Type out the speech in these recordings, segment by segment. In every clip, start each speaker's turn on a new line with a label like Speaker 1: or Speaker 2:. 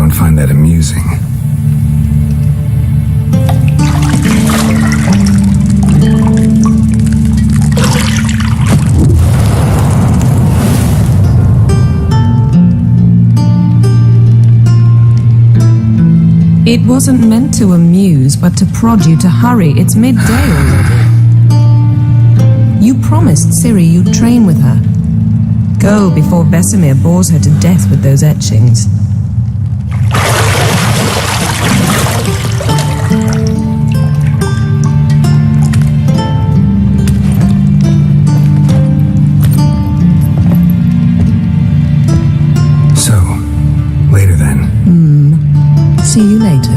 Speaker 1: won't find that amusing.
Speaker 2: It wasn't meant to amuse, but to prod you to hurry. It's midday already. You promised Ciri you'd train with her. Go before Vesemir bores her to death with those etchings.
Speaker 1: So, later then.
Speaker 2: See you later.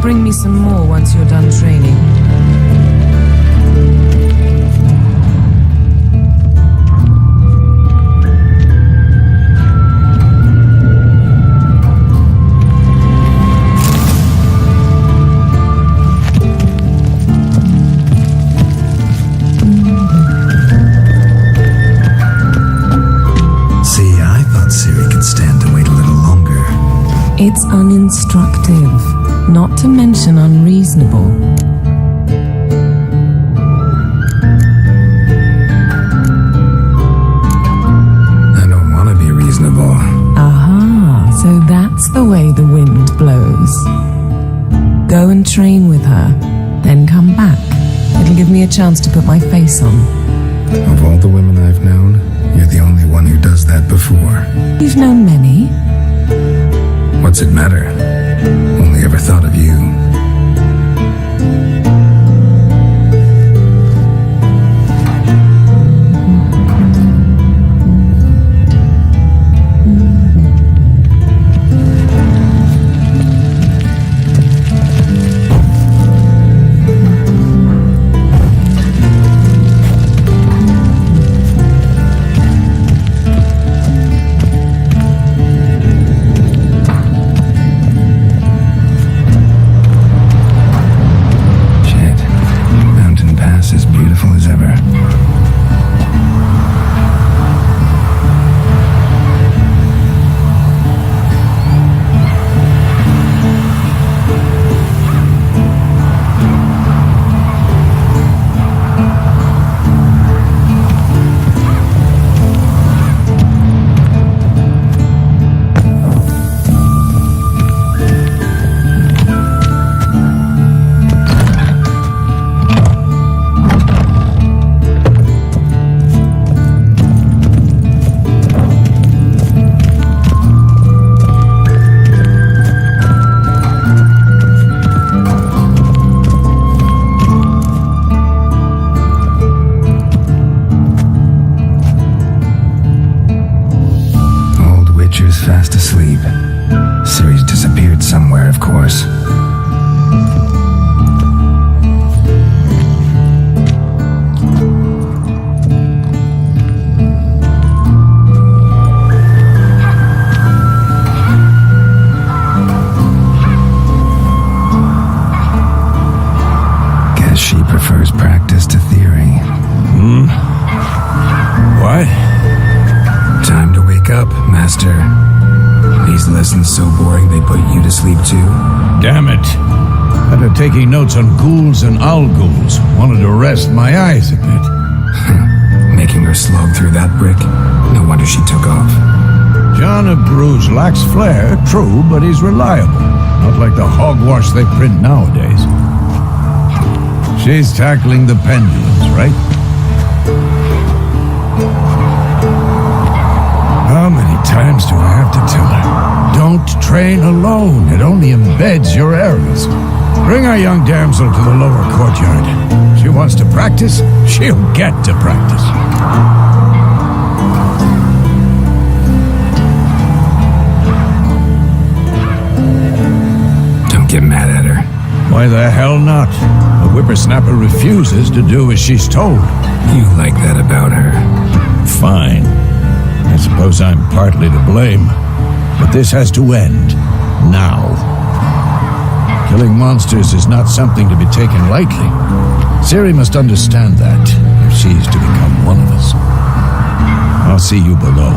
Speaker 2: Bring me some more once you're done training.
Speaker 1: See, I thought Ciri could stand to wait a little longer.
Speaker 2: It's uninstructive. Not to mention unreasonable.
Speaker 1: I don't want to be reasonable.
Speaker 2: Aha, so that's the way the wind blows. Go and train with her, then come back. It'll give me a chance to put my face on.
Speaker 1: Of all the women I've known, you're the only one who does that before.
Speaker 2: You've known many.
Speaker 1: What's it matter? Only ever thought of you. She prefers practice to theory.
Speaker 3: What?
Speaker 1: Time to wake up, Master. These lessons so boring they put you to sleep too?
Speaker 3: Damn it. After taking notes on ghouls and owl-ghouls, wanted to rest my eyes a bit.
Speaker 1: Making her slog through that brick? No wonder she took off.
Speaker 3: John of Bruges lacks flair, true, but he's reliable. Not like the hogwash they print nowadays. She's tackling the pendulums, right? How many times do I have to tell her? Don't train alone. It only embeds your errors. Bring our young damsel to the lower courtyard. She wants to practice, she'll get to practice.
Speaker 1: Don't get mad at her.
Speaker 3: Why the hell not? The whippersnapper refuses to do as she's told.
Speaker 1: You like that about her.
Speaker 3: Fine. I suppose I'm partly to blame. But this has to end. Now. Killing monsters is not something to be taken lightly. Ciri must understand that, if she's to become one of us. I'll see you below.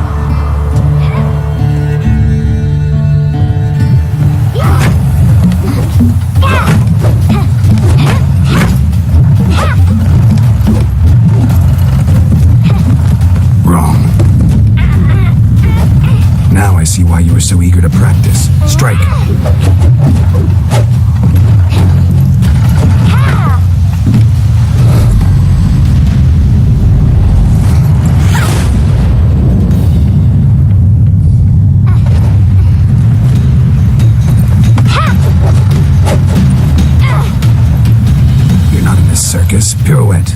Speaker 1: Wrong. Now I see why you were so eager to practice. Strike. Circus pirouette.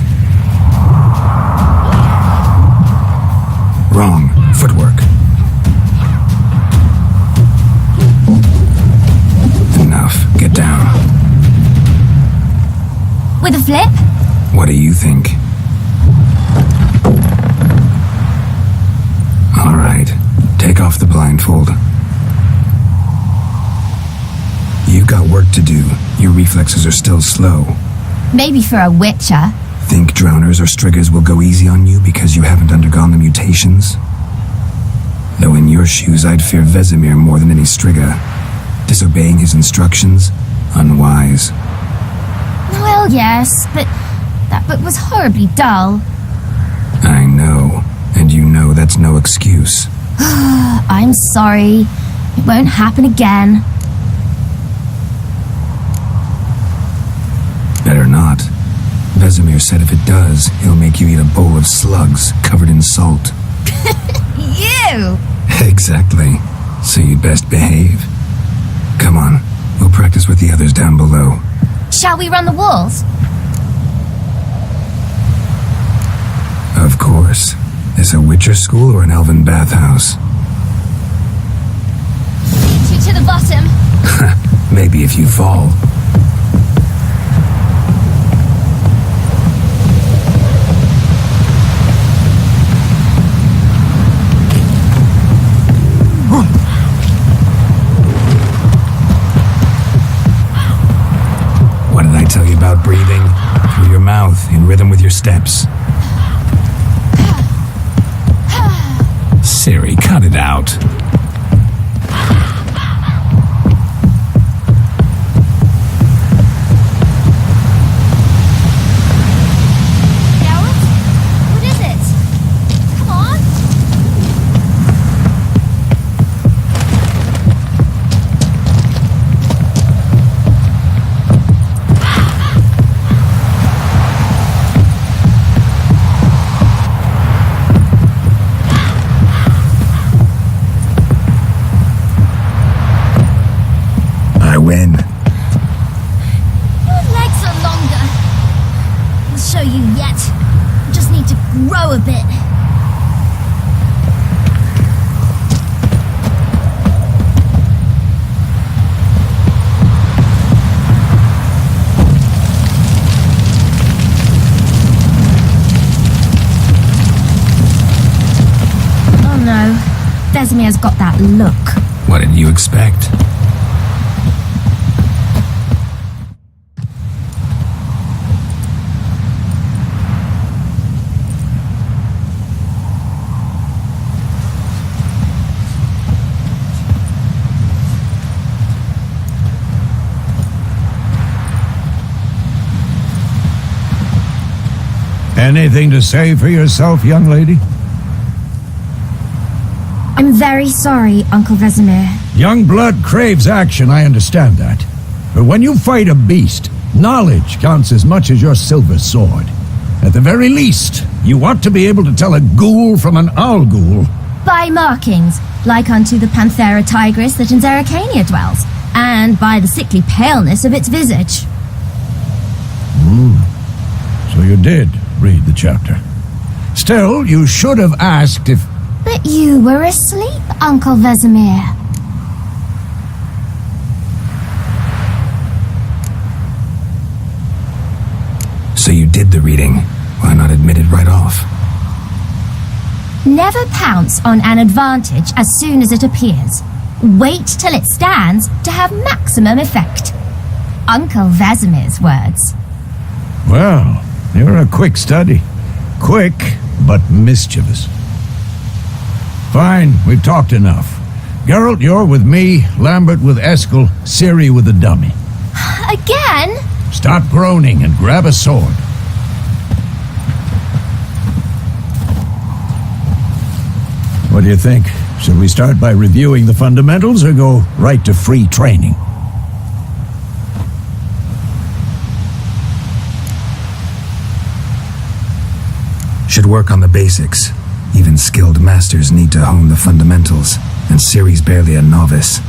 Speaker 1: Wrong. Footwork. Enough. Get down.
Speaker 4: With a flip?
Speaker 1: What do you think? All right. Take off the blindfold. You've got work to do. Your reflexes are still slow.
Speaker 4: Maybe for a witcher.
Speaker 1: Think drowners or striggers will go easy on you because you haven't undergone the mutations? Though in your shoes I'd fear Vesemir more than any strigger. Disobeying his instructions? Unwise.
Speaker 4: Well, yes, but that book was horribly dull.
Speaker 1: I know, and you know that's no excuse.
Speaker 4: I'm sorry. It won't happen again.
Speaker 1: Better not. Vesemir said if it does, he'll make you eat a bowl of slugs covered in salt.
Speaker 4: You!
Speaker 1: Exactly. So you'd best behave. Come on, we'll practice with the others down below.
Speaker 4: Shall we run the walls?
Speaker 1: Of course. Is a witcher school or an elven bathhouse?
Speaker 4: Get you to the bottom.
Speaker 1: Maybe if you fall. What did I tell you about breathing? Through your mouth, in rhythm with your steps. Ciri, cut it out.
Speaker 4: Geralt? What is it? Come on.
Speaker 1: I win.
Speaker 4: Your legs are longer. I'll show you yet. You just need to grow a bit. Oh no. Vesemir's got that look.
Speaker 1: What did you expect?
Speaker 3: Anything to say for yourself, young lady?
Speaker 4: I'm very sorry, Uncle Vesemir.
Speaker 3: Young blood craves action, I understand that. But when you fight a beast, knowledge counts as much as your silver sword. At the very least, you want to be able to tell a ghoul from an owl ghoul.
Speaker 4: By markings, like unto the Panthera tigris that in Zeracania dwells, and by the sickly paleness of its visage.
Speaker 3: So you did read the chapter. Still, you should have asked if...
Speaker 4: But you were asleep, Uncle Vesemir.
Speaker 1: So you did the reading. Why not admit it right off?
Speaker 4: Never pounce on an advantage as soon as it appears. Wait till it stands to have maximum effect. Uncle Vesemir's words.
Speaker 3: Well, you're a quick study. Quick, but mischievous. Fine, we've talked enough. Geralt, you're with me, Lambert with Eskel, Ciri with the dummy.
Speaker 4: Again?
Speaker 3: Stop groaning and grab a sword. What do you think? Should we start by reviewing the fundamentals or go right to free training?
Speaker 1: Should work on the basics. Even skilled masters need to hone the fundamentals, and Ciri's barely a novice.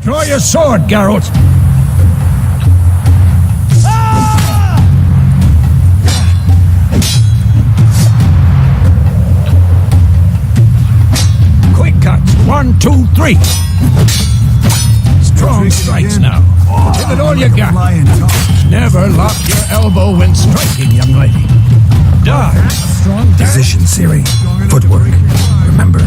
Speaker 3: Draw your sword, Geralt! Quick cuts, 1, 2, 3. Strong strikes now. Give it all you got. Never lock your elbow when striking, young lady. Dodge. Strong
Speaker 1: Position, Ciri. Footwork. Remember.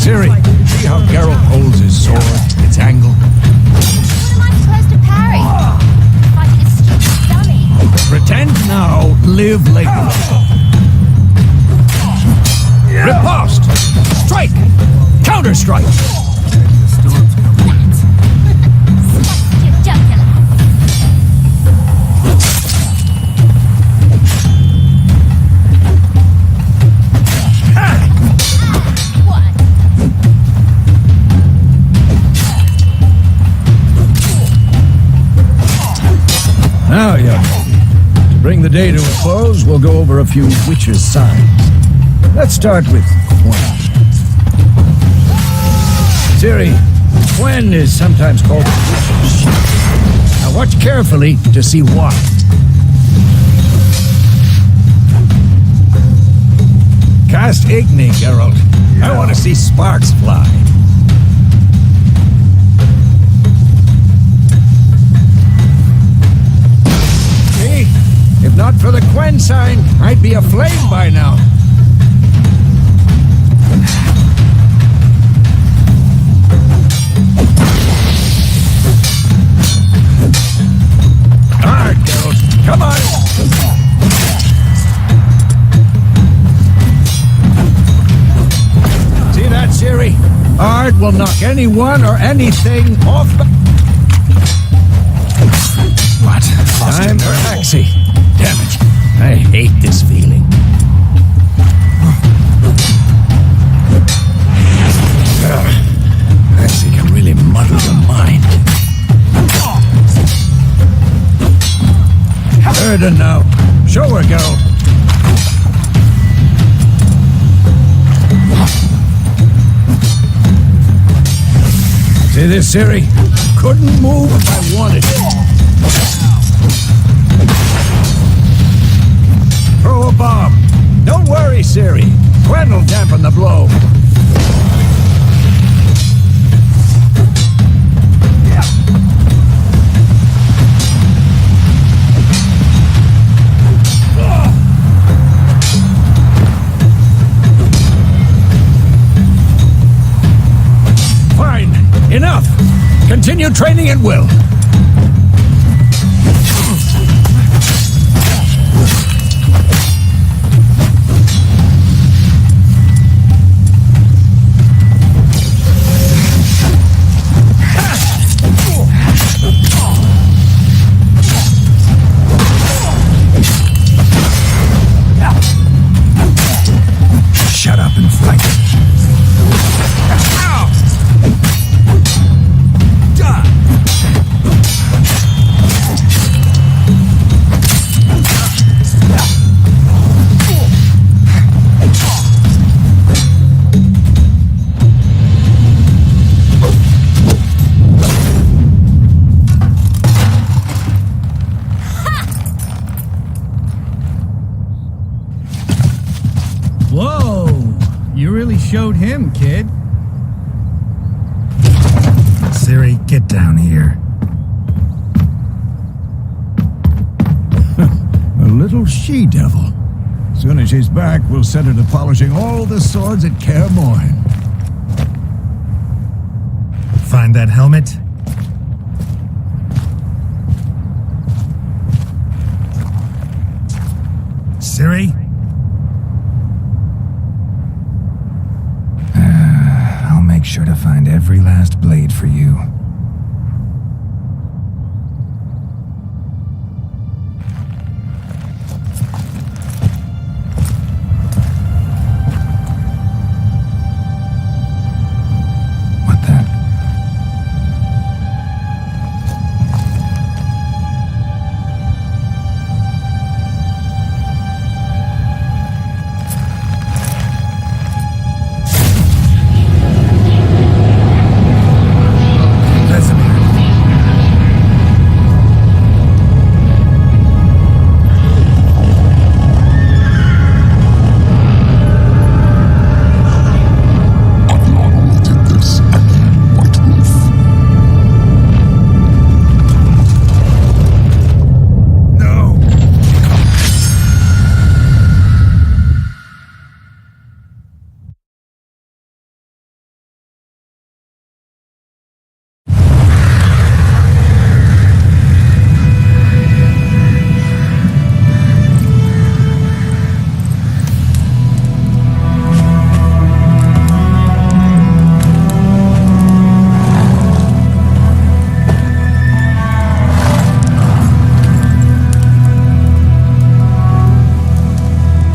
Speaker 3: Ciri, see how Geralt holds his sword, its angle?
Speaker 4: How am I supposed to parry? Like this stupid dummy.
Speaker 3: Pretend now, live later. Riposte! Strike! Counter-strike!
Speaker 4: You joker.
Speaker 3: Now, young lady, to bring the day to a close, we'll go over a few witches' signs. Let's start with Gwen. Ciri, Gwen is sometimes called a witch's sheep. Now watch carefully to see why. Cast Igni, Geralt. I want to see sparks fly. If not for the Gwen sign, I'd be aflame by now. Alright, Geralt, come on! See that, Ciri? Art will knock anyone or anything off the...
Speaker 1: What?
Speaker 3: Time for Axie. Damn it. I hate this feeling. Axie can really muddle the mind. Erden now. Show her, Geralt. See this, Ciri? Couldn't move if I wanted to. Throw a bomb. Don't worry, Ciri. Gwen will dampen the blow. Continue training at will.
Speaker 1: Shut up and fight.
Speaker 5: Whoa! You really showed him, kid.
Speaker 1: Ciri, get down here.
Speaker 3: A little she-devil. Soon as she's back, we'll set her to polishing all the swords at Kaer Morhen.
Speaker 1: Find that helmet? Ciri? I'll make sure to find every last blade for you. What the?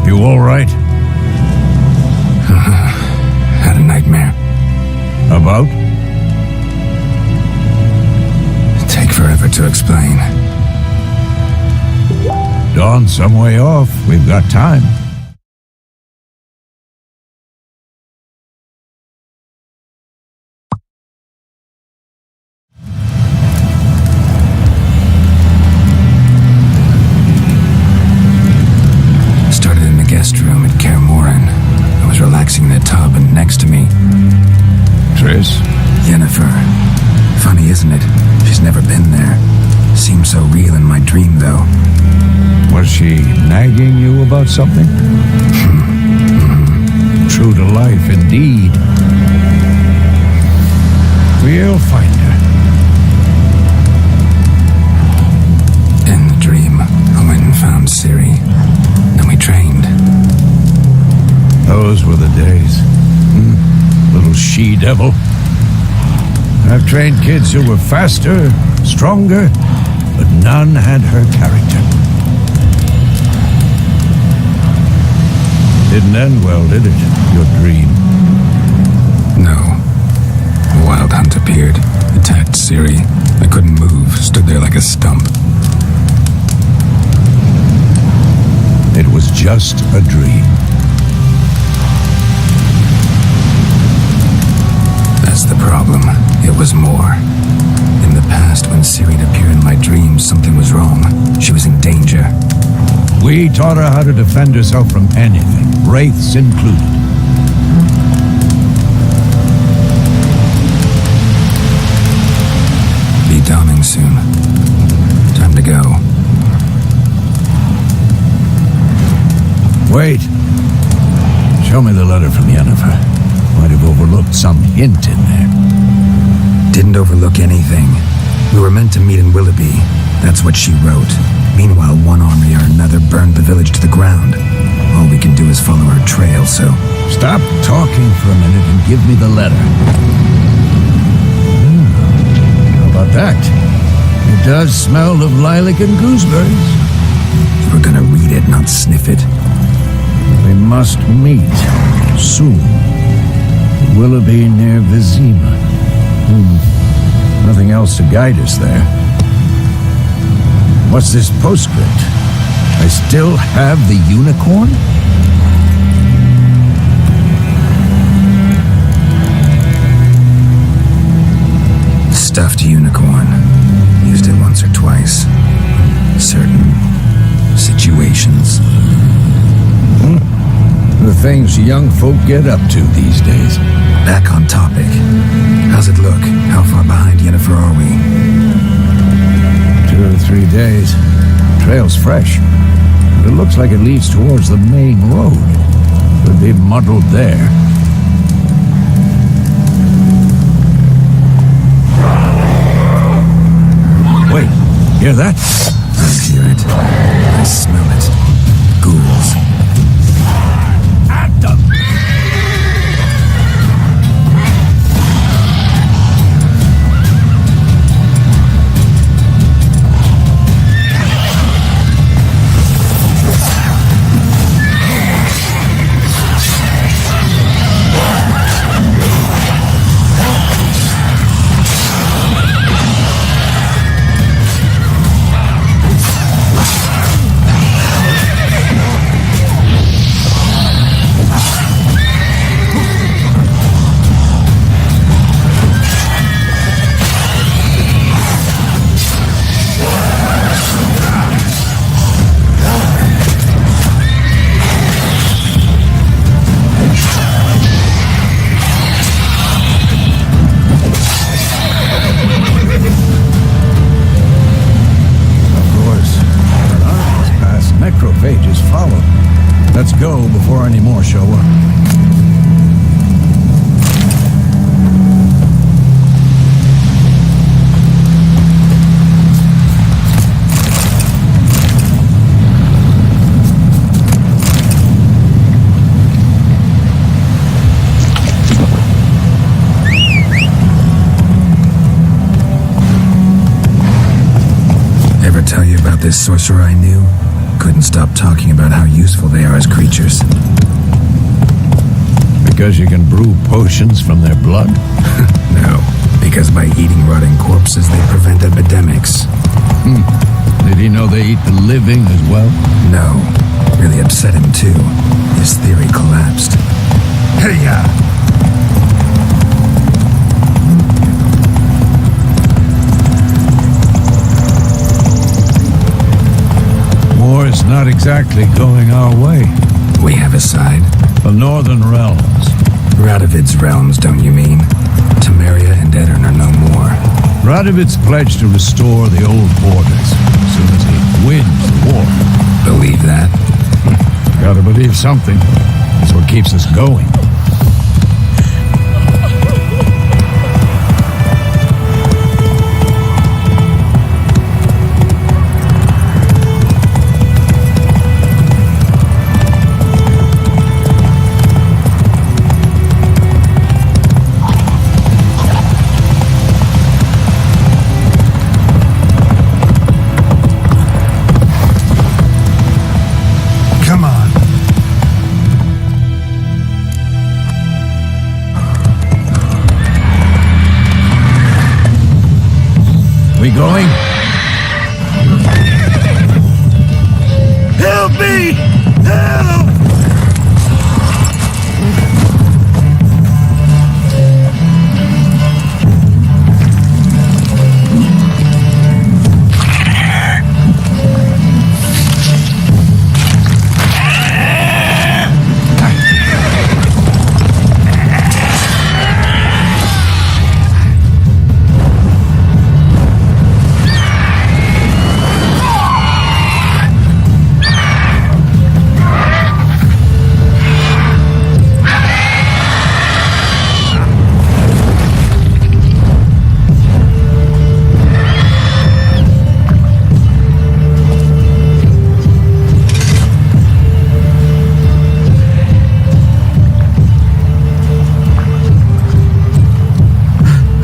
Speaker 3: You all right?
Speaker 1: Had a nightmare.
Speaker 3: About?
Speaker 1: Take forever to explain.
Speaker 3: Dawn's some way off. We've got time.
Speaker 1: Started in the guest room at Kaer Morhen. I was relaxing in the tub, and next to me,
Speaker 3: Triss?
Speaker 1: Yennefer. Funny, isn't it? She's never been there. Seems so real in my dream, though.
Speaker 3: Was she nagging you about something? True to life, indeed. We'll find her.
Speaker 1: In the dream, I went and found Ciri. Then we trained.
Speaker 3: Those were the days. Little she-devil. I've trained kids who were faster, stronger, but none had her character. Didn't end well, did it? Your dream.
Speaker 1: No. A wild hunt appeared, attacked Ciri. I couldn't move, stood there like a stump.
Speaker 3: It was just a dream.
Speaker 1: That's the problem. It was more. In the past, when Ciri appeared in my dreams, something was wrong. She was in danger.
Speaker 3: We taught her how to defend herself from anything, wraiths included.
Speaker 1: Be dawning soon. Time to go.
Speaker 3: Wait. Show me the letter from Yennefer. Might have overlooked some hint in there.
Speaker 1: Didn't shouldn't overlook anything. We were meant to meet in Willoughby. That's what she wrote. Meanwhile, one army or another burned the village to the ground. All we can do is follow her trail, so...
Speaker 3: Stop talking for a minute and give me the letter. How about that? It does smell of lilac and gooseberries.
Speaker 1: You were gonna read it, not sniff it.
Speaker 3: We must meet soon. Willoughby near Vizima. Nothing else to guide us there. What's this postscript? I still have the unicorn?
Speaker 1: Stuffed unicorn. Used it once or twice. Certain situations.
Speaker 3: The things young folk get up to these days.
Speaker 1: Back on topic. How's it look? How far behind Yennefer are we?
Speaker 3: 2 or 3 days. Trail's fresh. But it looks like it leads towards the main road. Could be muddled there. Wait, hear that?
Speaker 1: I hear it. I smell it. Ghouls.
Speaker 3: At them! Let's go before any more show up.
Speaker 1: Ever tell you about this sorcerer I knew? Couldn't stop talking about how useful they are as creatures.
Speaker 3: Because you can brew potions from their blood?
Speaker 1: No, because by eating rotting corpses, they prevent epidemics.
Speaker 3: Did he know they eat the living as well?
Speaker 1: No, really upset him too. His theory collapsed. Hey-ya!
Speaker 3: War's not exactly going our way.
Speaker 1: We have a side.
Speaker 3: The Northern Realms.
Speaker 1: Radovid's realms, don't you mean? Temeria and Edirn are no more.
Speaker 3: Radovid's pledged to restore the old borders as soon as he wins the war.
Speaker 1: Believe that?
Speaker 3: Gotta believe something. That's what keeps us going. We going? Help me! Help!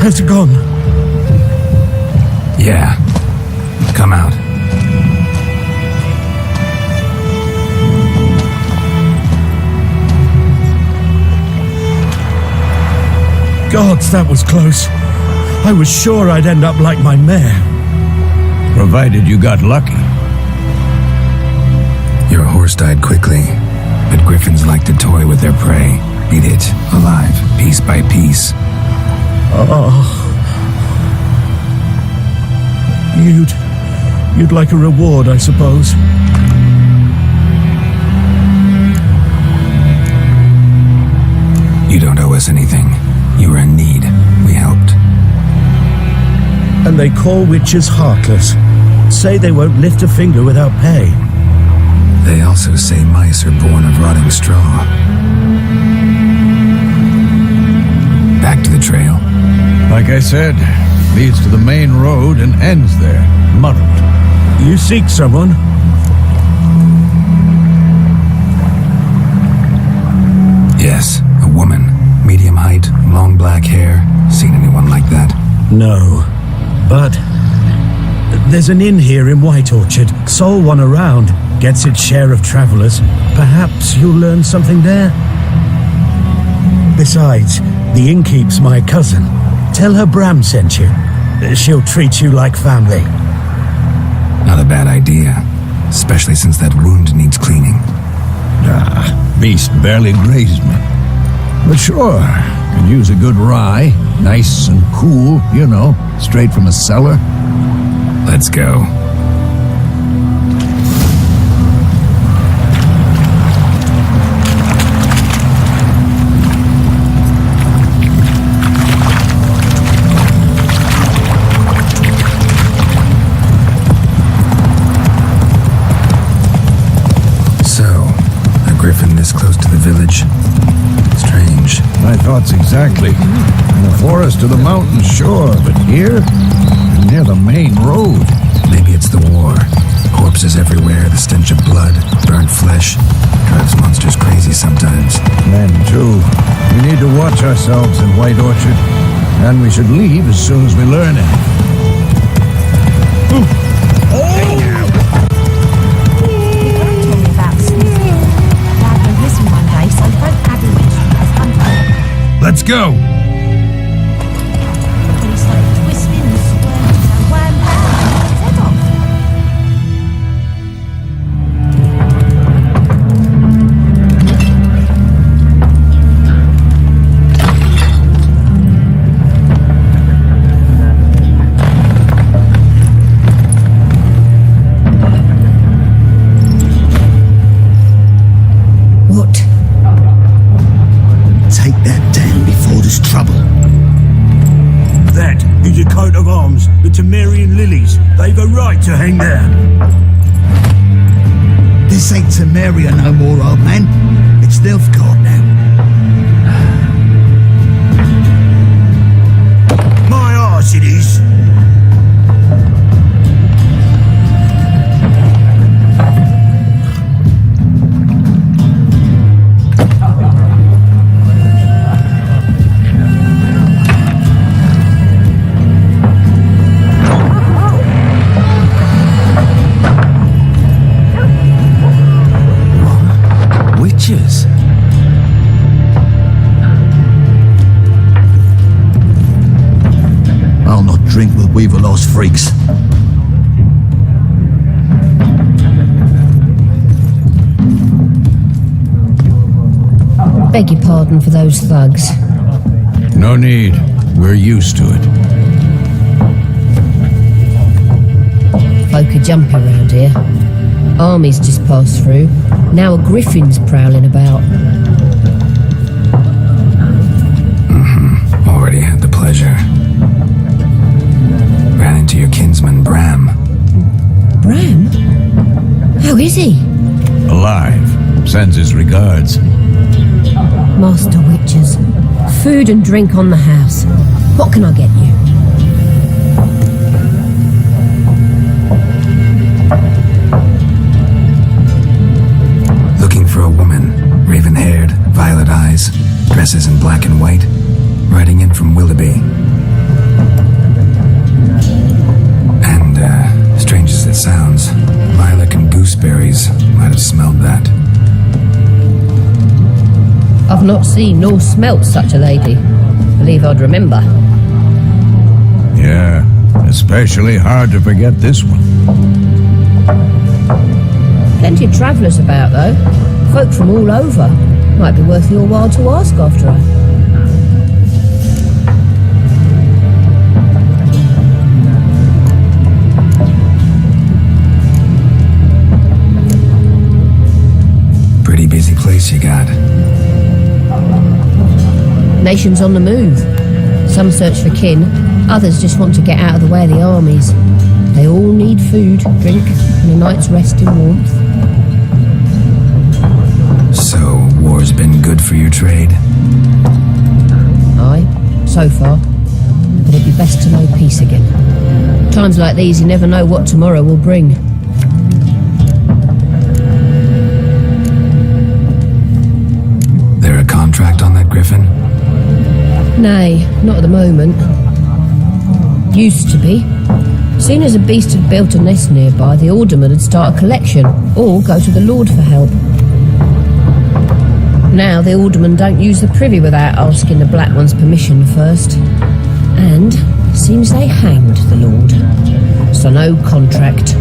Speaker 6: Has it gone?
Speaker 1: Yeah. Come out.
Speaker 6: Gods, that was close. I was sure I'd end up like my mare.
Speaker 3: Provided you got lucky.
Speaker 1: Your horse died quickly, but griffins like to toy with their prey. Eat it, alive, piece by piece.
Speaker 6: Oh. You'd like a reward, I suppose.
Speaker 1: You don't owe us anything. You were in need. We helped.
Speaker 6: And they call witches heartless. Say they won't lift a finger without pay.
Speaker 1: They also say mice are born of rotting straw. Back to the trail.
Speaker 3: Like I said, leads to the main road and ends there, muddled.
Speaker 6: You seek someone?
Speaker 1: Yes, a woman. Medium height, long black hair. Seen anyone like that?
Speaker 6: No. But there's an inn here in White Orchard. Sole one around. Gets its share of travelers. Perhaps you'll learn something there? Besides, the innkeep's my cousin. Tell her Bram sent you. She'll treat you like family.
Speaker 1: Not a bad idea. Especially since that wound needs cleaning.
Speaker 3: Beast barely grazed me. But sure, could use a good rye. Nice and cool, you know, straight from a cellar.
Speaker 1: Let's go. Griffin this close to the village? Strange.
Speaker 3: My thoughts exactly. In the forest or the mountains, sure, but here? Near the main road.
Speaker 1: Maybe it's the war. Corpses everywhere, the stench of blood, burnt flesh. Drives monsters crazy sometimes.
Speaker 3: Men, too. We need to watch ourselves in White Orchard. And we should leave as soon as we learn anything. Let's go!
Speaker 6: They've a right to hang there.
Speaker 7: This ain't Temeria no more, old man. It's Nilfgaard now.
Speaker 6: My arse it is.
Speaker 7: I'll not drink with Weaver-lost freaks.
Speaker 8: Beg your pardon for those thugs.
Speaker 3: No need. We're used to it.
Speaker 8: Folk are jumpy around here. Armies just passed through. Now a griffin's prowling about.
Speaker 1: Already had the pleasure. Ran into your kinsman, Bram.
Speaker 8: Bram? How is he?
Speaker 3: Alive. Sends his regards.
Speaker 8: Master Witchers. Food and drink on the house. What can I get you?
Speaker 1: Looking for a woman. Raven-haired, violet eyes, dresses in black and white. Riding in from Willoughby. raspberries. Might have smelled that.
Speaker 8: I've not seen nor smelt such a lady. Believe I'd remember.
Speaker 3: Yeah, especially hard to forget this one.
Speaker 8: Plenty of travellers about, though. Folk from all over. Might be worth your while to ask after her.
Speaker 1: Pretty busy place you got.
Speaker 8: Nations on the move. Some search for kin, others just want to get out of the way of the armies. They all need food, drink, and a night's rest in warmth.
Speaker 1: So, war's been good for your trade?
Speaker 8: Aye, so far. But it'd be best to know peace again. Times like these, you never know what tomorrow will bring.
Speaker 1: There a contract on that griffin?
Speaker 8: Nay, not at the moment. Used to be. Soon as a beast had built a nest nearby, the alderman would start a collection, or go to the lord for help. Now the aldermen don't use the privy without asking the black one's permission first. And seems they hanged the lord. So no contract.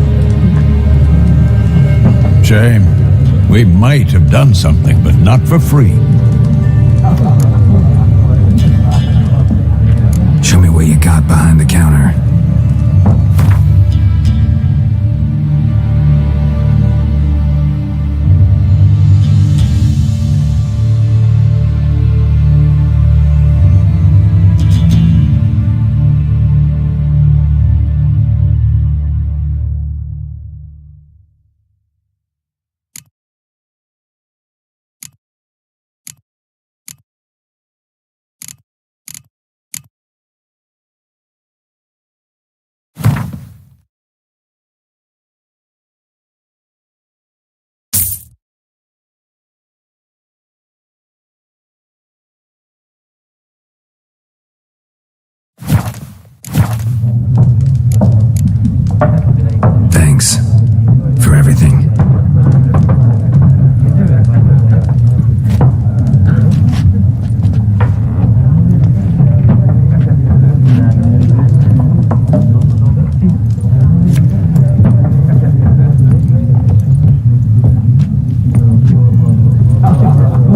Speaker 3: Shame. We might have done something, but not for free.
Speaker 1: Show me what you got behind the counter. Thanks for everything.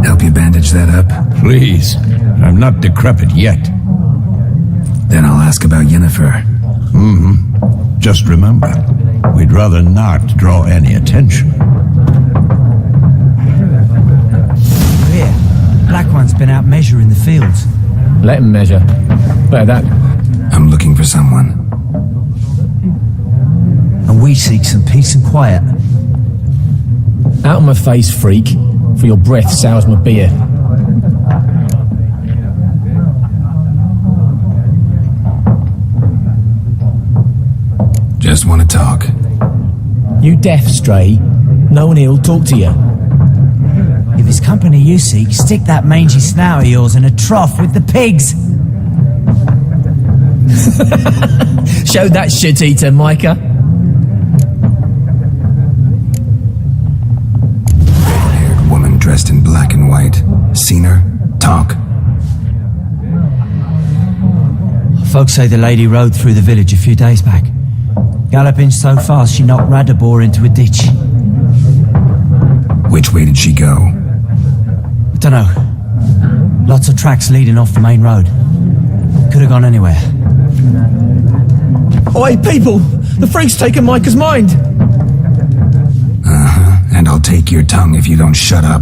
Speaker 1: Help you bandage that up?
Speaker 3: Please, I'm not decrepit yet.
Speaker 1: Then I'll ask about Yennefer.
Speaker 3: Just remember, we'd rather not draw any attention.
Speaker 9: Here, Black One's been out measuring the fields.
Speaker 10: Let him measure. Better that.
Speaker 1: I'm looking for someone.
Speaker 9: And we seek some peace and quiet.
Speaker 10: Out of my face, freak, for your breath sours my beer.
Speaker 1: Just want to talk.
Speaker 10: You deaf, stray. No one here'll talk to you.
Speaker 9: If it's company you seek, stick that mangy snout of yours in a trough with the pigs.
Speaker 10: Show that shit-eater, Micah.
Speaker 1: Red-haired woman dressed in black and white. Seen her? Talk.
Speaker 9: Folks say the lady rode through the village a few days back. Galloping so fast she knocked Radabor into a ditch.
Speaker 1: Which way did she go?
Speaker 9: Dunno. Lots of tracks leading off the main road. Could have gone anywhere.
Speaker 10: Oi, people! The freak's taken Micah's mind!
Speaker 1: And I'll take your tongue if you don't shut up.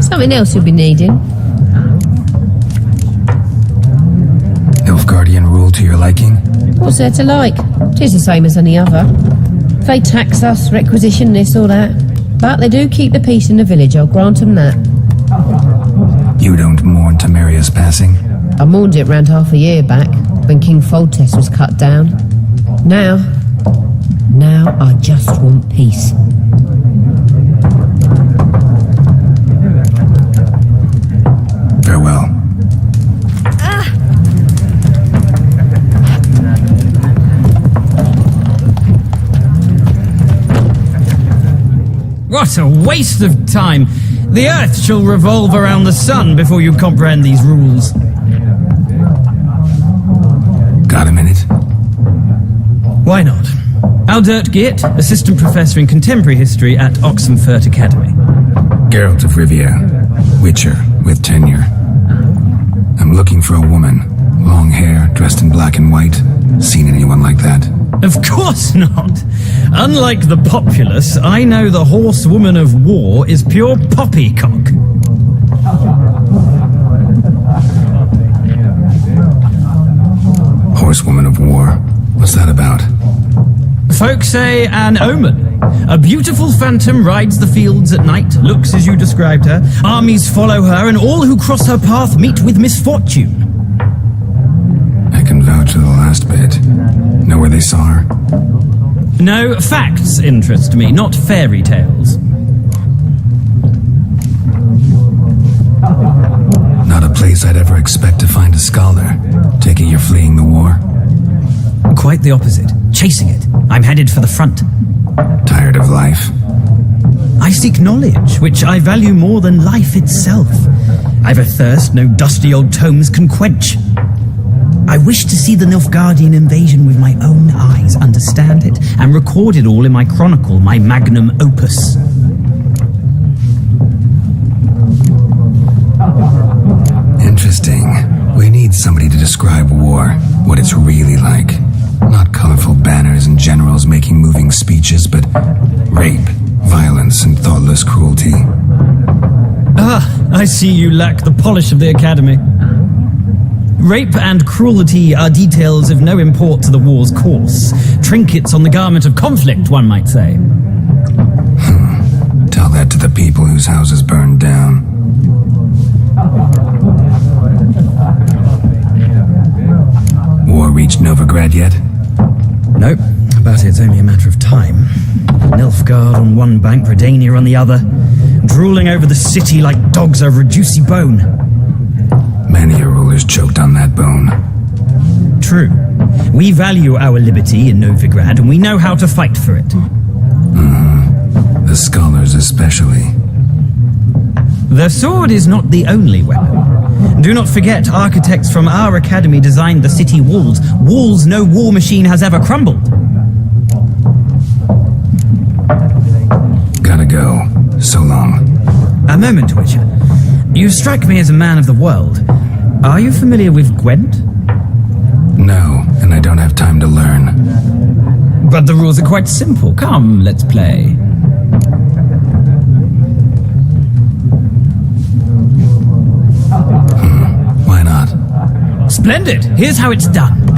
Speaker 8: Something else you'll be needing.
Speaker 1: Nilfgaardian rule to your liking?
Speaker 8: What's there to like? 'Tis the same as any other. They tax us, requisition this or that. But they do keep the peace in the village, I'll grant them that.
Speaker 1: You don't mourn Temeria's passing?
Speaker 8: I mourned it round half a year back, when King Foltest was cut down. Now I just want peace.
Speaker 5: What a waste of time! The Earth shall revolve around the sun before you comprehend these rules.
Speaker 1: Got a minute?
Speaker 5: Why not? Aldert Geert, Assistant Professor in Contemporary History at Oxenfurt Academy.
Speaker 1: Geralt of Rivia, Witcher with tenure. I'm looking for a woman. Long hair, dressed in black and white. Seen anyone like that?
Speaker 5: Of course not! Unlike the populace, I know the horsewoman of war is pure poppycock.
Speaker 1: Horsewoman of war? What's that about?
Speaker 5: Folk say an omen. A beautiful phantom rides the fields at night, looks as you described her. Armies follow her, and all who cross her path meet with misfortune.
Speaker 1: I can vouch for the last bit. Know where they saw her?
Speaker 5: No, facts interest me, not fairy tales.
Speaker 1: Not a place I'd ever expect to find a scholar. Taking you're fleeing the war?
Speaker 5: Quite the opposite. Chasing it. I'm headed for the front.
Speaker 1: Tired of life?
Speaker 5: I seek knowledge, which I value more than life itself. I've a thirst no dusty old tomes can quench. I wish to see the Nilfgaardian invasion with my own eyes, understand it, and record it all in my chronicle, my magnum opus.
Speaker 1: Interesting. We need somebody to describe war, what it's really like. Not colorful banners and generals making moving speeches, but rape, violence, and thoughtless cruelty.
Speaker 5: Ah, I see you lack the polish of the Academy. Rape and cruelty are details of no import to the war's course. Trinkets on the garment of conflict, one might say.
Speaker 1: Tell that to the people whose houses burned down. War reached Novigrad yet?
Speaker 5: Nope, but it's only a matter of time. Nilfgaard on one bank, Redania on the other, drooling over the city like dogs over a juicy bone.
Speaker 1: Many a ruler's choked on that bone.
Speaker 5: True. We value our liberty in Novigrad, and we know how to fight for it.
Speaker 1: The scholars especially.
Speaker 5: The sword is not the only weapon. Do not forget, architects from our academy designed the city walls. Walls no war machine has ever crumbled.
Speaker 1: Gotta go. So long.
Speaker 5: A moment, Witcher. You strike me as a man of the world. Are you familiar with Gwent?
Speaker 1: No, and I don't have time to learn.
Speaker 5: But the rules are quite simple. Come, let's play.
Speaker 1: Why not?
Speaker 5: Splendid! Here's how it's done.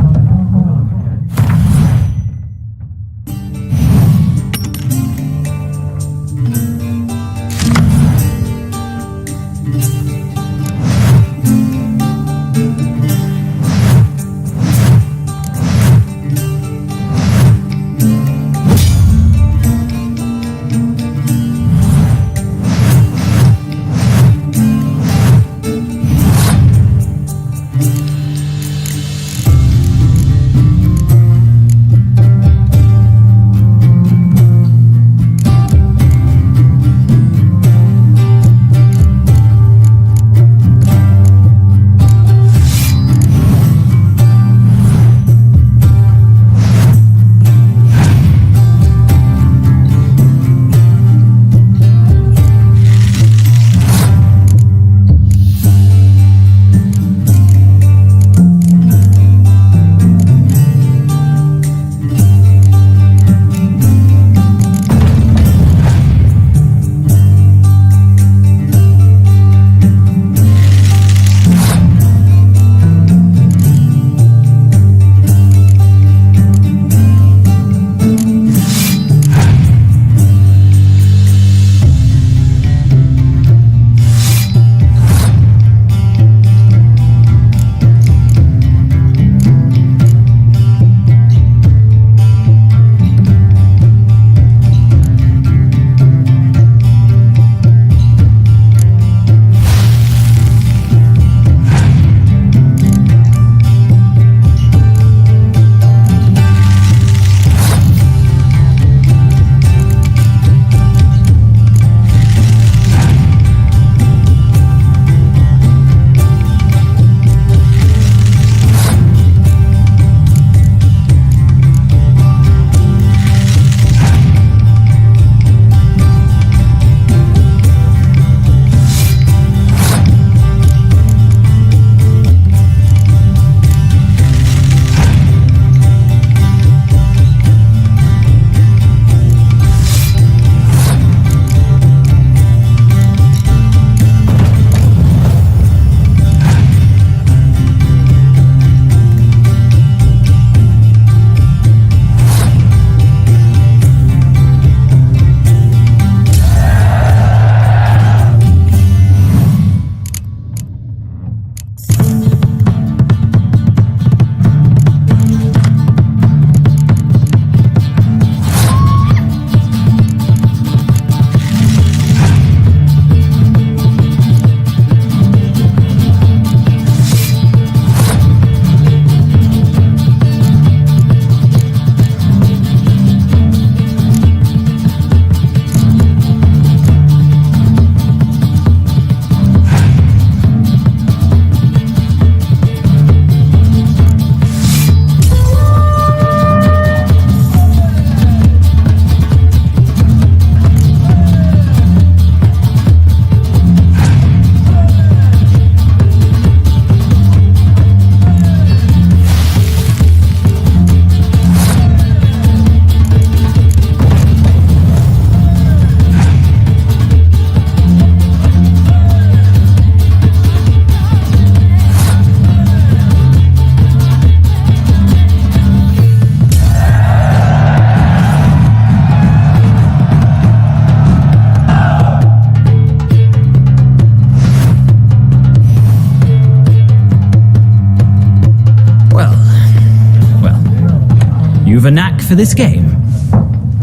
Speaker 5: of a knack for this game.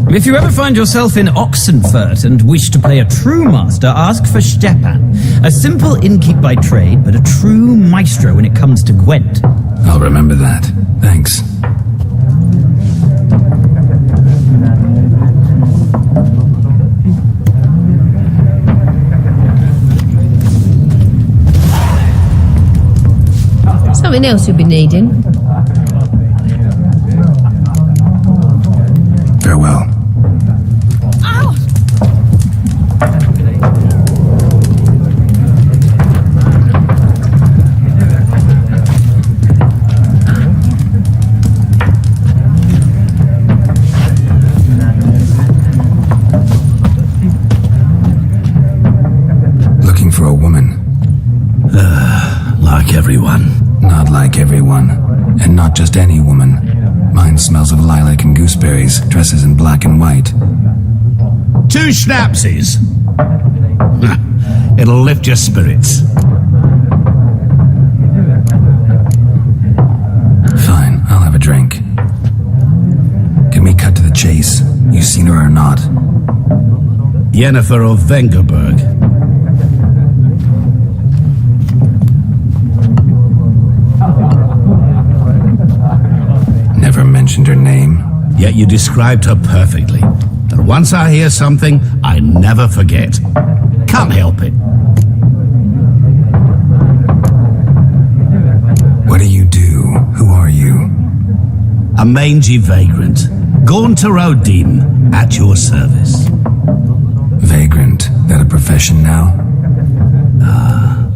Speaker 5: If you ever find yourself in Oxenfurt and wish to play a true master, ask for Stepan. A simple innkeep by trade, but a true maestro when it comes to Gwent.
Speaker 1: I'll remember that. Thanks.
Speaker 8: Something else you'll be needing.
Speaker 1: Farewell. Looking for a woman.
Speaker 6: Like everyone.
Speaker 1: Not like everyone. And not just any woman. Mine smells of lilac and gooseberries, dresses in black and white.
Speaker 6: 2 schnapsies. It'll lift your spirits.
Speaker 1: Fine, I'll have a drink. Can we cut to the chase? You seen her or not?
Speaker 6: Yennefer of Vengerberg.
Speaker 1: Never mentioned her name.
Speaker 6: Yet you described her perfectly. And once I hear something, I never forget. Can't help it.
Speaker 1: What do you do? Who are you?
Speaker 6: A mangy vagrant. Gaunter Odin, at your service.
Speaker 1: Vagrant. That a profession now?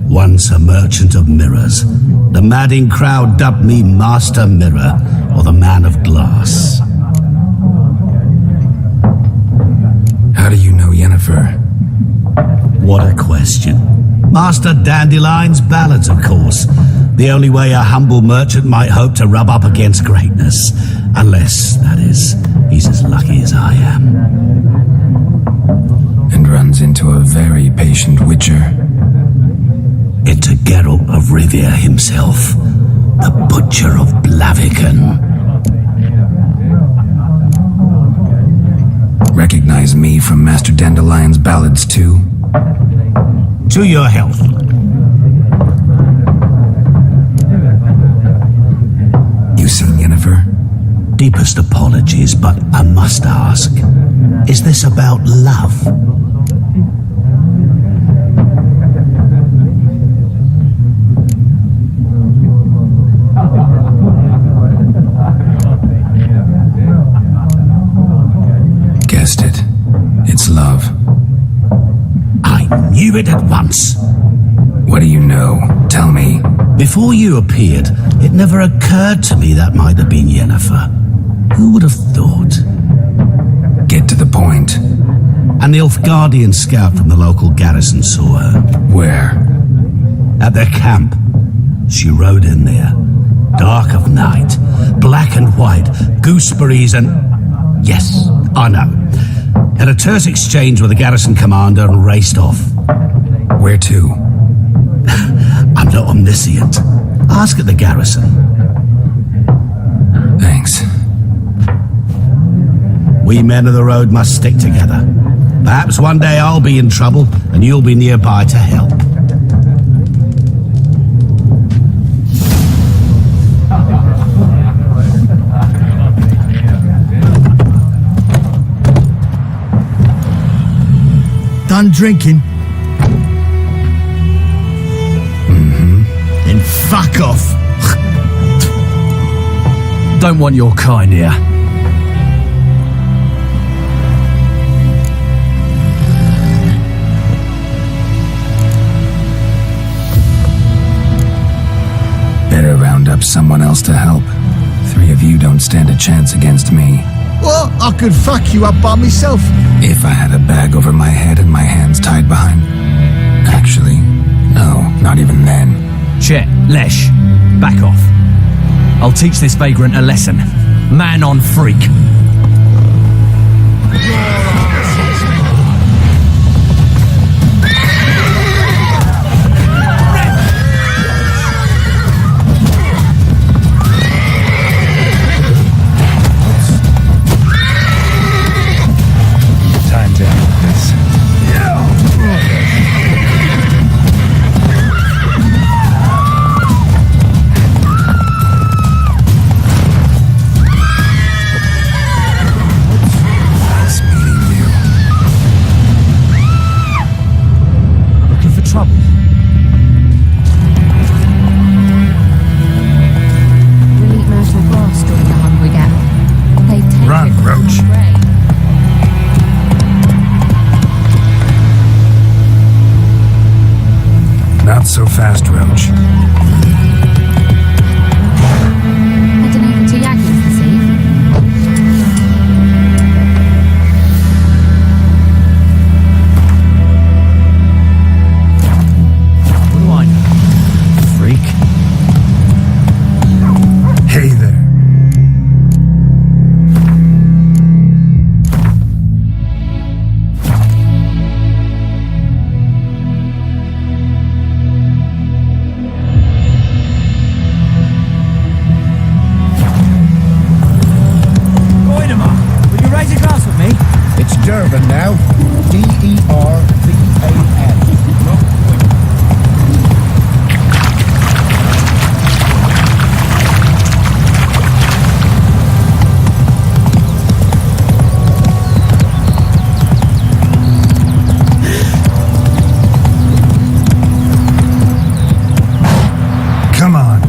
Speaker 6: Once a merchant of mirrors. The madding crowd dubbed me Master Mirror, or the Man of Glass.
Speaker 1: How do you know Yennefer?
Speaker 6: What a question. Master Dandelion's ballads, of course. The only way a humble merchant might hope to rub up against greatness. Unless, that is, he's as lucky as I am.
Speaker 1: And runs into a very patient witcher.
Speaker 6: Into Geralt of Rivia himself, the Butcher of Blaviken.
Speaker 1: Recognize me from Master Dandelion's ballads too?
Speaker 6: To your health.
Speaker 1: You seen Yennefer?
Speaker 6: Deepest apologies, but I must ask, is this about love?
Speaker 1: Guessed it. It's love.
Speaker 6: I knew it at once.
Speaker 1: What do you know? Tell me.
Speaker 6: Before you appeared, it never occurred to me that might have been Yennefer. Who would have thought?
Speaker 1: Get to the point.
Speaker 6: An Nilfgaardian scout from the local garrison saw her.
Speaker 1: Where?
Speaker 6: At their camp. She rode in there. Dark of night. Black and white. Gooseberries and... Yes, I know. Had a terse exchange with the garrison commander and raced off.
Speaker 1: Where to?
Speaker 6: I'm not omniscient. Ask at the garrison.
Speaker 1: Thanks.
Speaker 6: We men of the road must stick together. Perhaps one day I'll be in trouble and you'll be nearby to help.
Speaker 7: Done drinking? Then fuck off.
Speaker 10: Don't want your kind here.
Speaker 1: Better round up someone else to help. 3 of you don't stand a chance against me.
Speaker 7: Well, I could fuck you up by myself.
Speaker 1: If I had a bag over my head and my hands tied behind... Actually, no, not even then.
Speaker 10: Chet, Lesh, back off. I'll teach this vagrant a lesson. Man on freak.
Speaker 1: Not so fast, Roach.
Speaker 2: Heading over to Yaggins this eve.
Speaker 10: What do I know? Freak.
Speaker 1: Hey there.
Speaker 3: It's Durban now. Dervan.
Speaker 1: Come on.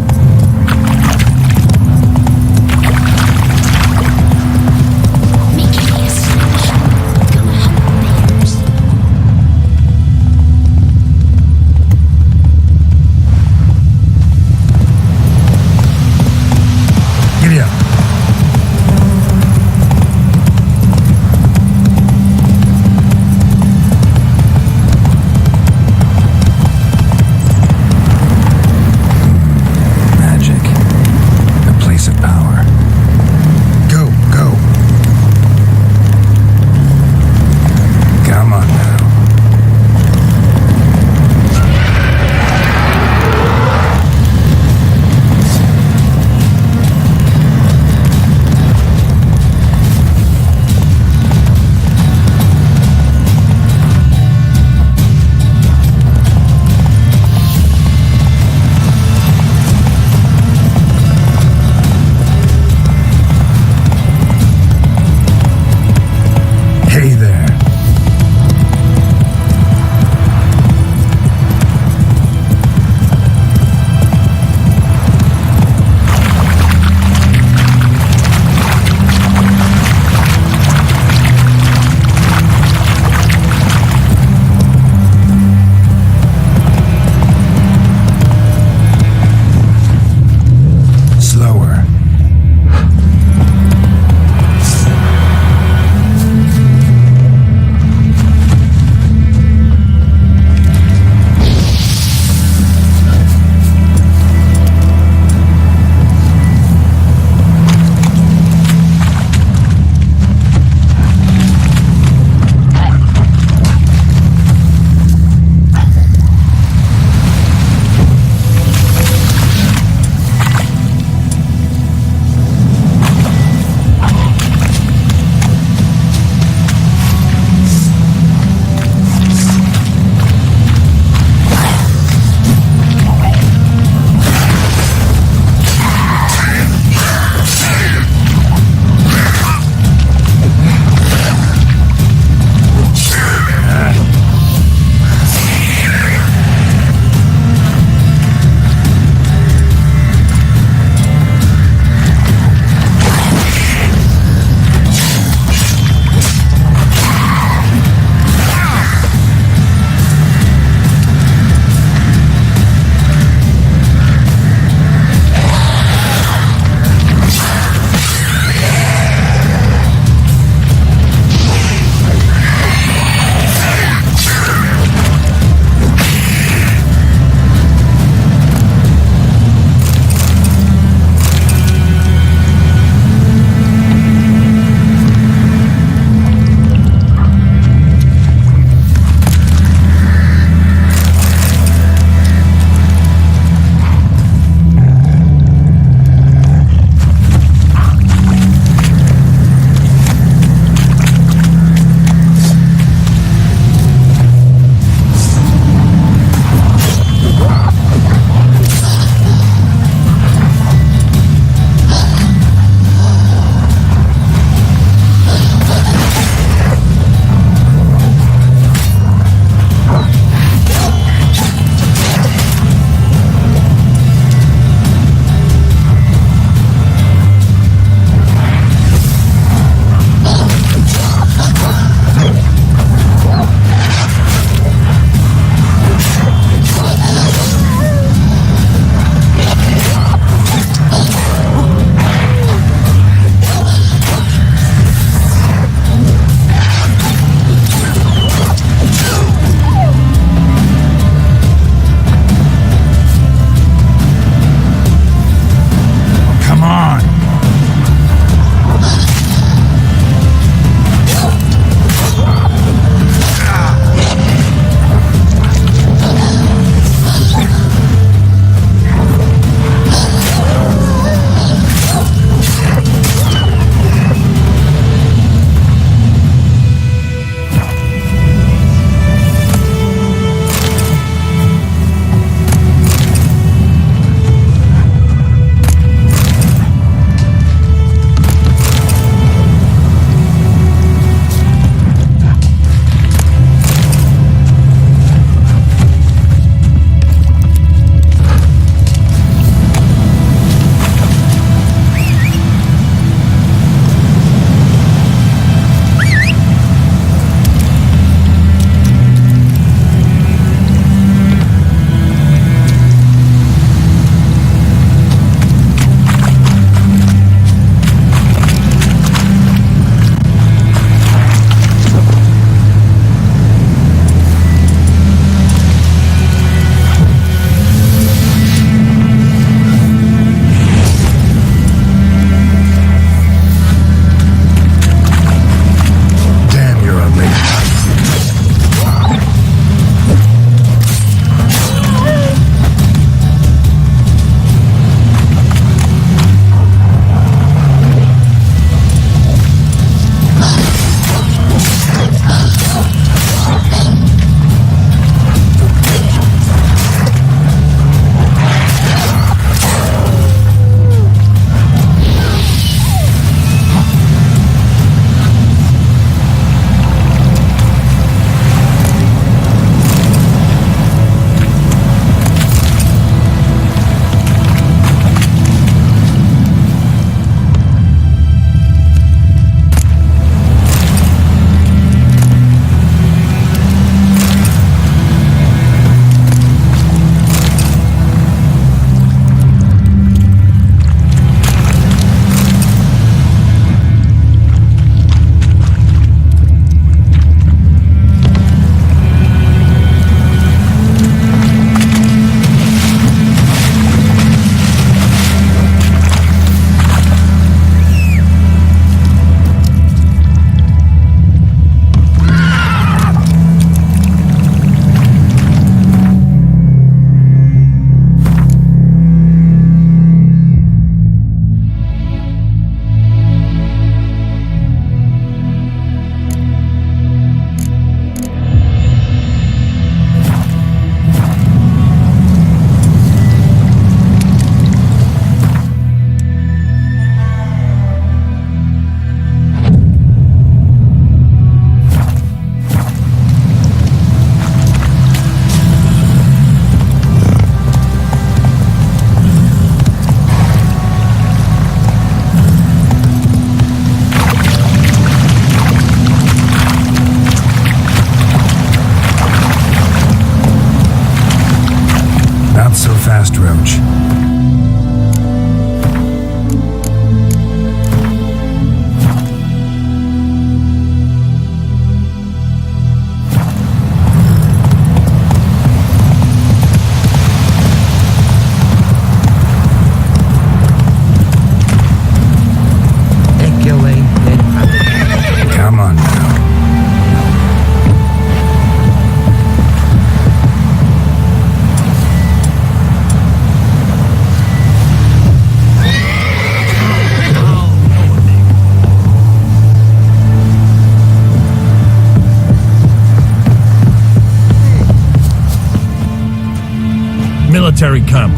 Speaker 11: military camp.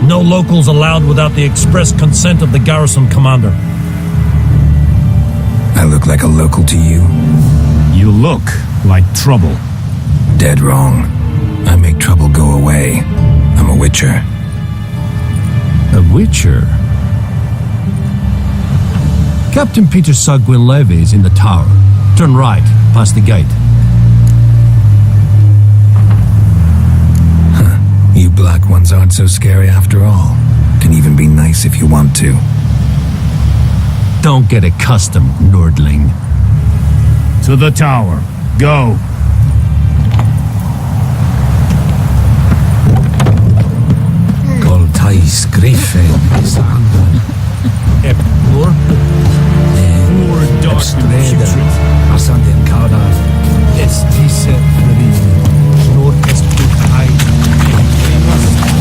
Speaker 11: No locals allowed without the express consent of the garrison commander.
Speaker 1: I look like a local to you?
Speaker 6: You look like trouble.
Speaker 1: Dead wrong. I make trouble go away. I'm a witcher.
Speaker 6: A witcher? Captain Peter Sagwin-Levy is in the tower. Turn right, past the gate.
Speaker 1: You black ones aren't so scary after all. Can even be nice if you want to.
Speaker 6: Don't get accustomed, Nordling. To the tower. Go.
Speaker 1: Goltais Griffin is
Speaker 11: Epplor? Or dust putrid.
Speaker 1: Asanden Kaudav.
Speaker 11: Estise Flerini. Nor est Bukai.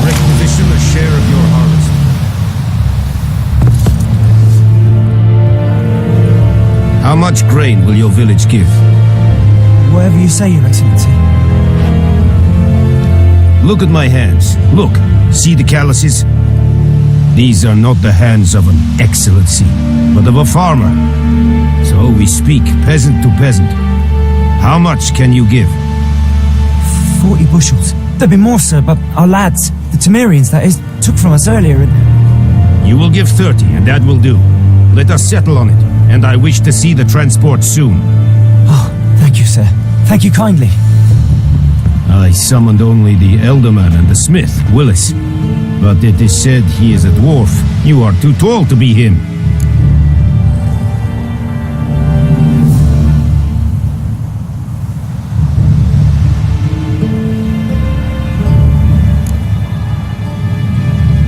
Speaker 11: Requisition a share of your harvest.
Speaker 6: How much grain will your village give?
Speaker 9: Whatever you say, Your Excellency.
Speaker 6: Look at my hands. Look. See the calluses? These are not the hands of an excellency, but of a farmer. So we speak peasant to peasant. How much can you give?
Speaker 9: 40 bushels. There'd be more, sir, but our lads, the Temerians, that is, took from us earlier and...
Speaker 6: You will give 30, and that will do. Let us settle on it, and I wish to see the transport soon.
Speaker 9: Oh, thank you, sir. Thank you kindly.
Speaker 6: I summoned only the Elderman and the smith, Willis. But it is said he is a dwarf. You are too tall to be him.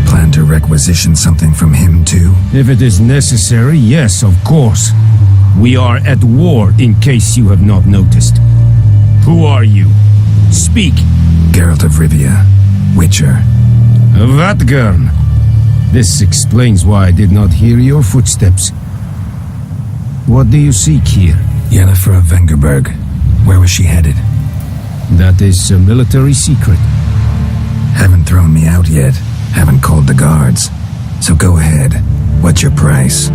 Speaker 1: Plan to requisition something from him too?
Speaker 6: If it is necessary, yes, of course. We are at war, in case you have not noticed. Who are you? Speak.
Speaker 1: Geralt of Rivia, Witcher.
Speaker 6: Vatgern. This explains why I did not hear your footsteps. What do you seek here?
Speaker 1: Yennefer of Vengerberg. Where was she headed?
Speaker 6: That is a military secret.
Speaker 1: Haven't thrown me out yet. Haven't called the guards. So go ahead. What's your price?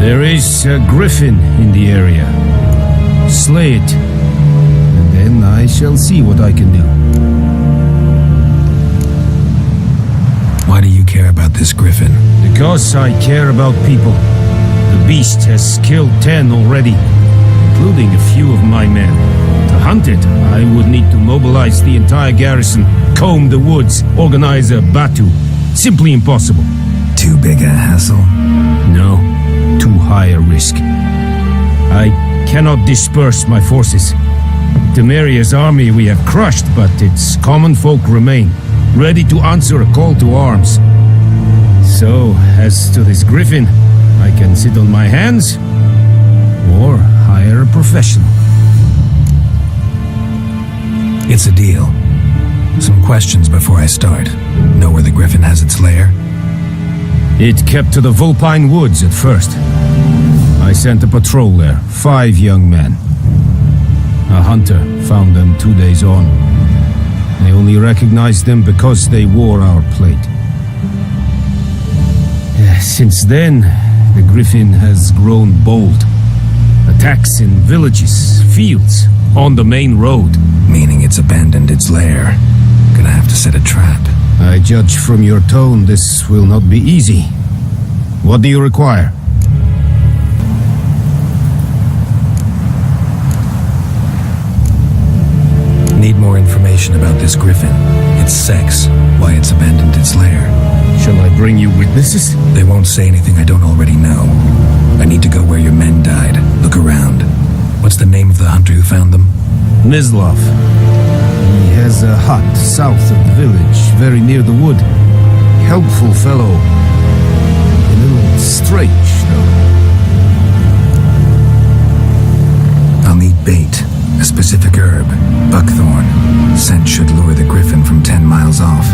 Speaker 6: There is a griffin in the area. Slay it. And then I shall see what I can do.
Speaker 1: Why do you care about this griffin?
Speaker 6: Because I care about people. The beast has killed 10 already, including a few of my men. To hunt it, I would need to mobilize the entire garrison, comb the woods, organize a batu. Simply impossible.
Speaker 1: Too big a hassle?
Speaker 6: No, too high a risk. I cannot disperse my forces. Temeria's army we have crushed, but its common folk remain, ready to answer a call to arms. So, as to this griffin, I can sit on my hands, or hire a professional.
Speaker 1: It's a deal. Some questions before I start. Know where the griffin has its lair?
Speaker 6: It kept to the Vulpine Woods at first. I sent a patrol there, 5 young men. A hunter found them 2 days on. They only recognized them because they wore our plate. Since then, the griffin has grown bold. Attacks in villages, fields, on the main road.
Speaker 1: Meaning it's abandoned its lair. Gonna have to set a trap.
Speaker 6: I judge from your tone this will not be easy. What do you require?
Speaker 1: Need more information about this griffin. Its sex, why it's abandoned its lair.
Speaker 6: Shall I bring you witnesses?
Speaker 1: They won't say anything I don't already know. I need to go where your men died. Look around. What's the name of the hunter who found them?
Speaker 6: Mislav. He has a hut south of the village, very near the wood. Helpful fellow. A little strange, though.
Speaker 1: I'll need bait. A specific herb. Buckthorn. Scent should lure the griffin from 10 miles off.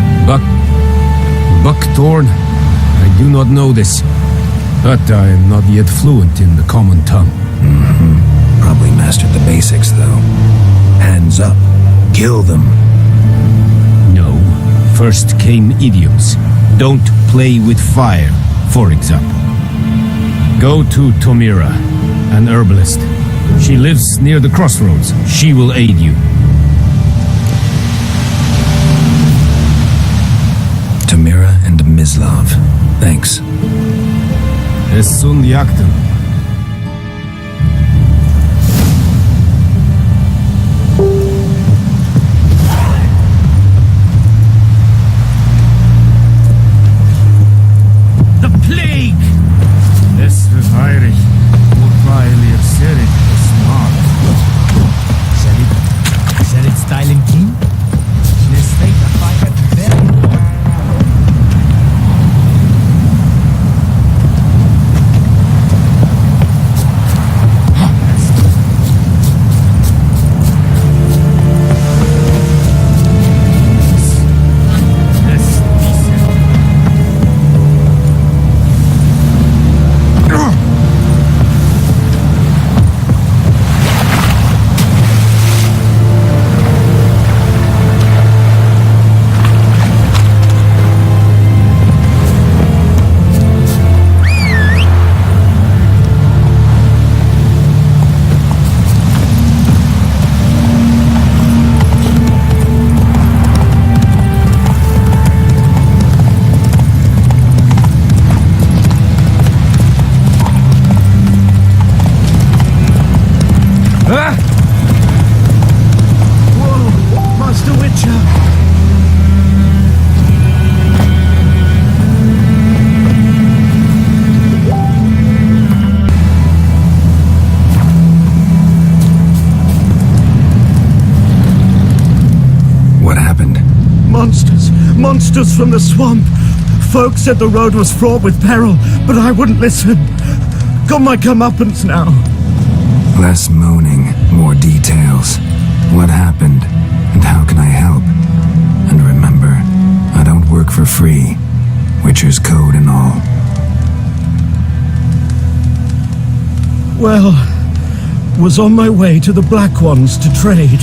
Speaker 6: Buckthorn? I do not know this. But I am not yet fluent in the common tongue.
Speaker 1: Probably mastered the basics, though. Hands up. Kill them.
Speaker 6: No.
Speaker 12: First came idioms. Don't play with fire, for example. Go to Tomira, an herbalist. She lives near the crossroads. She will aid you.
Speaker 1: Tamira and Mislav. Thanks.
Speaker 12: Es sun jakten.
Speaker 6: The plague!
Speaker 12: Es verheirig. Urpailir serit smart.
Speaker 9: Serit styling team? Let's take the fight at the very
Speaker 6: Whoa, Master Witcher!
Speaker 1: What happened?
Speaker 6: Monsters from the swamp. Folk said the road was fraught with peril, but I wouldn't listen. Got my comeuppance now.
Speaker 1: Less moaning, more details. What happened, and how can I help? And remember, I don't work for free. Witcher's code and all.
Speaker 6: Well, was on my way to the Black Ones to trade.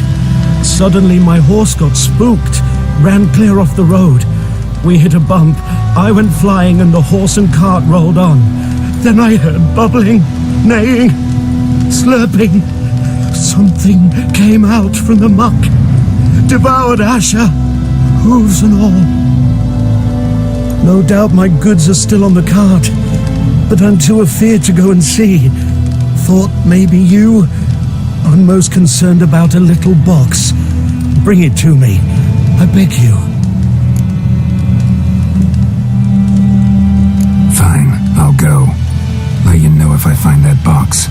Speaker 6: Suddenly my horse got spooked, ran clear off the road. We hit a bump, I went flying and the horse and cart rolled on. Then I heard bubbling, neighing, slurping. Something came out from the muck, devoured Asher, hooves and all. No doubt my goods are still on the cart, but I'm too afeard to go and see. Thought maybe you. I'm most concerned about a little box. Bring it to me, I beg you.
Speaker 1: Fine, I'll go. Let you know if I find that box.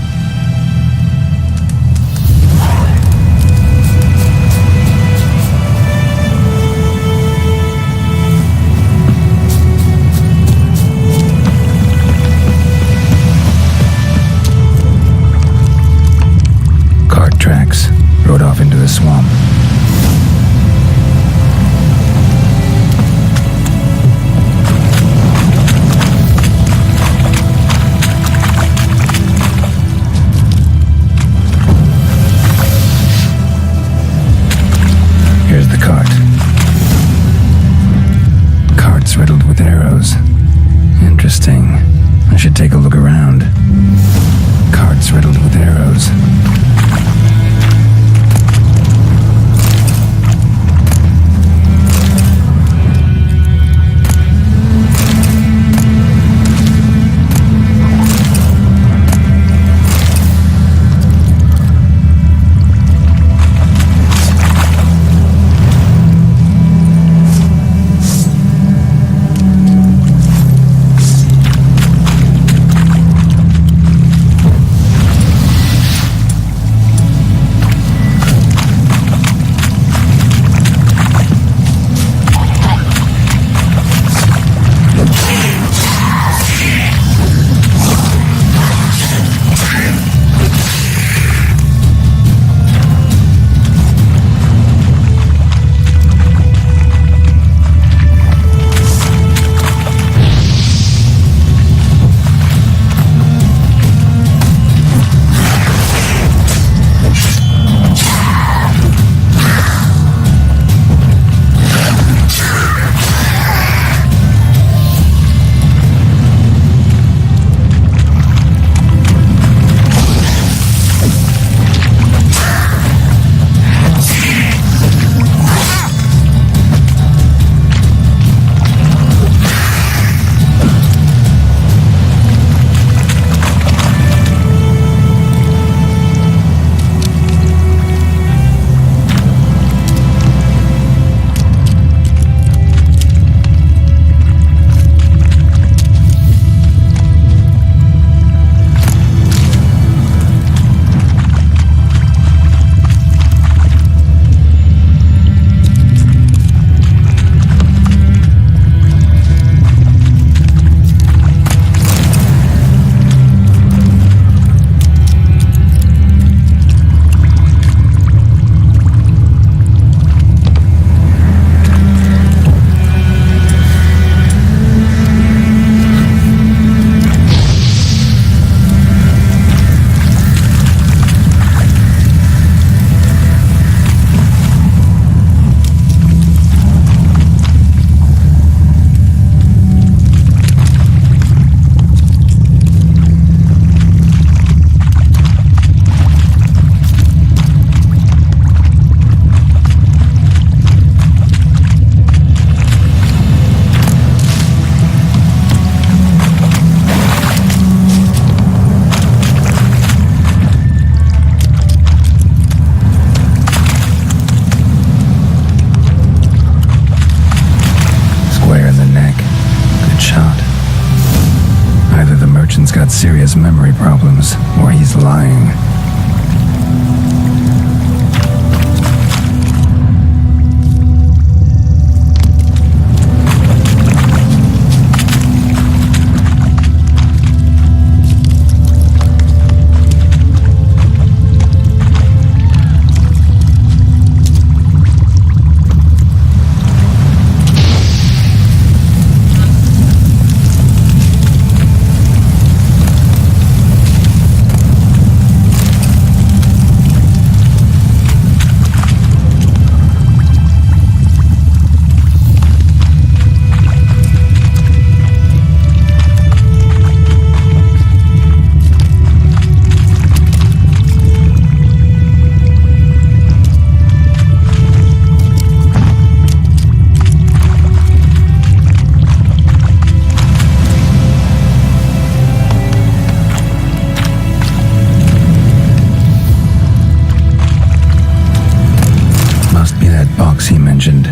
Speaker 1: Cart tracks rode off into the swamp. Here's the cart. Cart's riddled with arrows. Interesting. I should take a look around. Cart's riddled with arrows. has memory problems, or he's lying. He mentioned,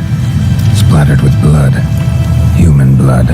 Speaker 1: splattered with blood, human blood.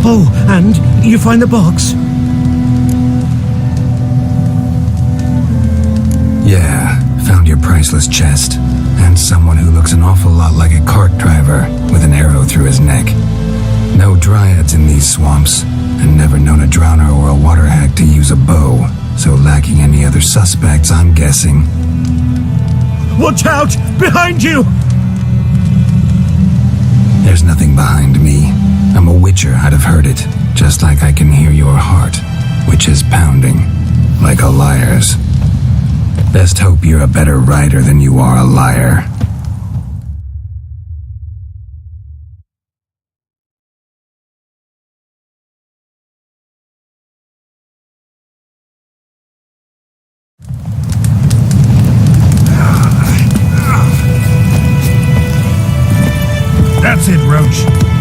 Speaker 11: Oh, and you find the box?
Speaker 1: Yeah, found your priceless chest. And someone who looks an awful lot like a cart driver with an arrow through his neck. No dryads in these swamps, and never known a drowner or a water hack to use a bow. So lacking any other suspects, I'm guessing.
Speaker 11: Watch out! Behind you!
Speaker 1: There's nothing behind me. I'm a witcher, I'd have heard it. Just like I can hear your heart, which is pounding, like a liar's. Best hope you're a better writer than you are a liar.
Speaker 11: That's it, Roach.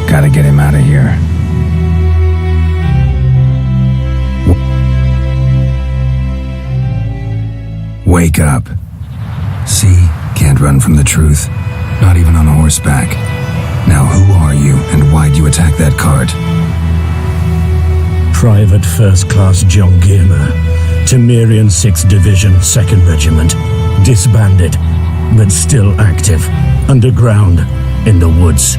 Speaker 1: Gotta get him out of here. Wake up. See? Can't run from the truth. Not even on horseback. Now who are you, and why'd you attack that cart?
Speaker 11: Private First Class John Gilmer, Temerian 6th Division, 2nd Regiment. Disbanded, but still active. Underground, in the woods.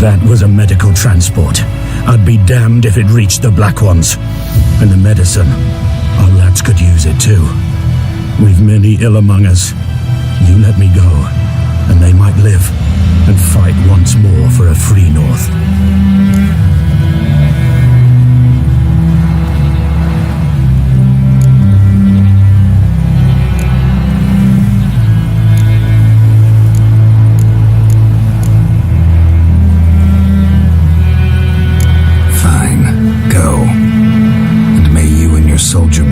Speaker 11: That was a medical transport. I'd be damned if it reached the Black Ones. And the medicine, our lads could use it too. We've many ill among us. You let me go, and they might live and fight once more for a free North.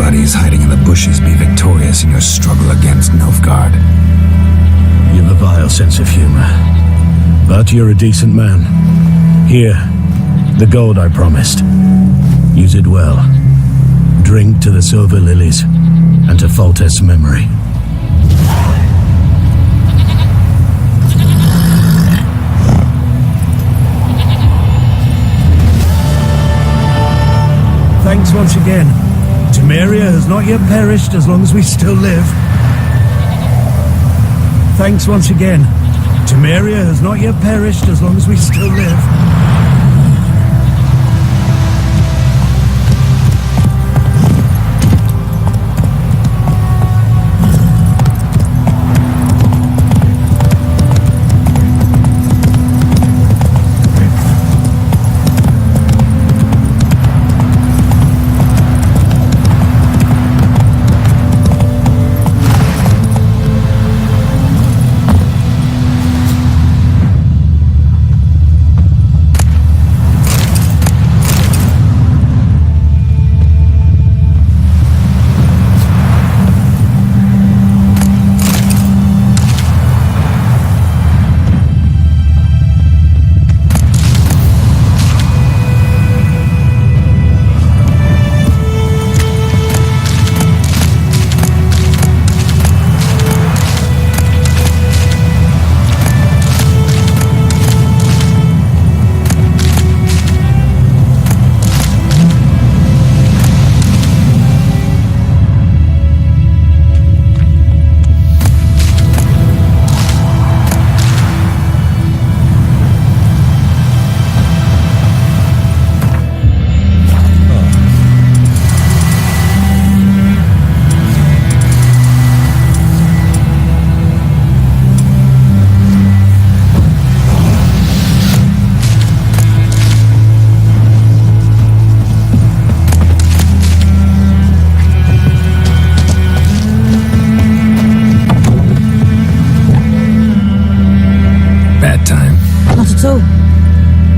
Speaker 1: everybody is hiding in the bushes be victorious in your struggle against Nilfgaard.
Speaker 11: You've a vile sense of humor. But you're a decent man. Here, the gold I promised. Use it well. Drink to the silver lilies and to Foltest's memory.
Speaker 7: Thanks once again. Temeria has not yet perished as long as we still live. Thanks once again. Temeria has not yet perished as long as we still live.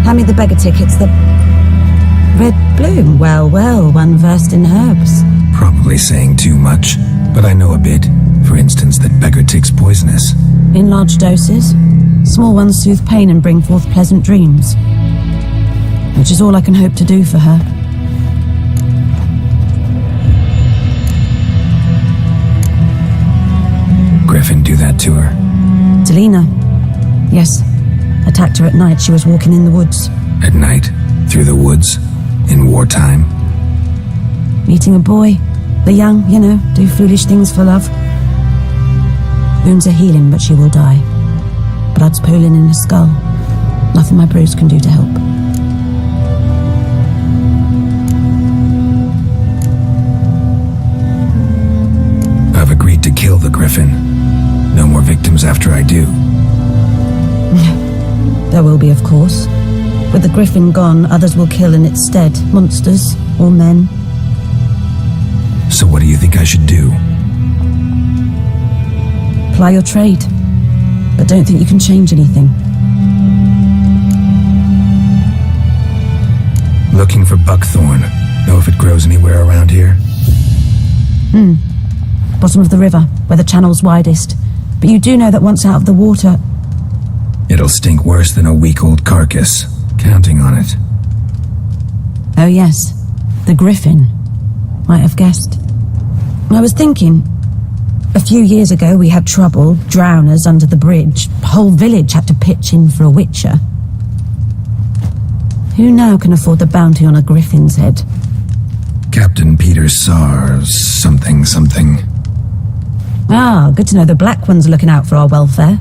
Speaker 13: Hand me the beggar tickets, the red bloom. Well, one versed in herbs.
Speaker 1: Probably saying too much, but I know a bit. For instance, that beggar tick's poisonous.
Speaker 13: In large doses. Small ones soothe pain and bring forth pleasant dreams. Which is all I can hope to do for her.
Speaker 1: Griffin do that to her?
Speaker 13: Delina. Yes. Attacked her at night. She was walking in the woods.
Speaker 1: At night? Through the woods? In wartime?
Speaker 13: Meeting a boy. The young, do foolish things for love. Wounds are healing, but she will die. Blood's pooling in her skull. Nothing my bruise can do to help.
Speaker 1: I've agreed to kill the Griffin. No more victims after I do.
Speaker 13: There will be, of course. With the Griffin gone, others will kill in its stead. Monsters or men.
Speaker 1: So what do you think I should do?
Speaker 13: Ply your trade. But don't think you can change anything.
Speaker 1: Looking for buckthorn. Know if it grows anywhere around here?
Speaker 13: Bottom of the river, where the channel's widest. But you do know that once out of the water...
Speaker 1: It'll stink worse than a week-old carcass. Counting on it.
Speaker 13: Oh yes, the Griffin. Might have guessed. I was thinking... A few years ago we had trouble, drowners under the bridge. The whole village had to pitch in for a witcher. Who now can afford the bounty on a Griffin's head?
Speaker 1: Captain Peter Sar... something.
Speaker 13: Ah, good to know the Black One's looking out for our welfare.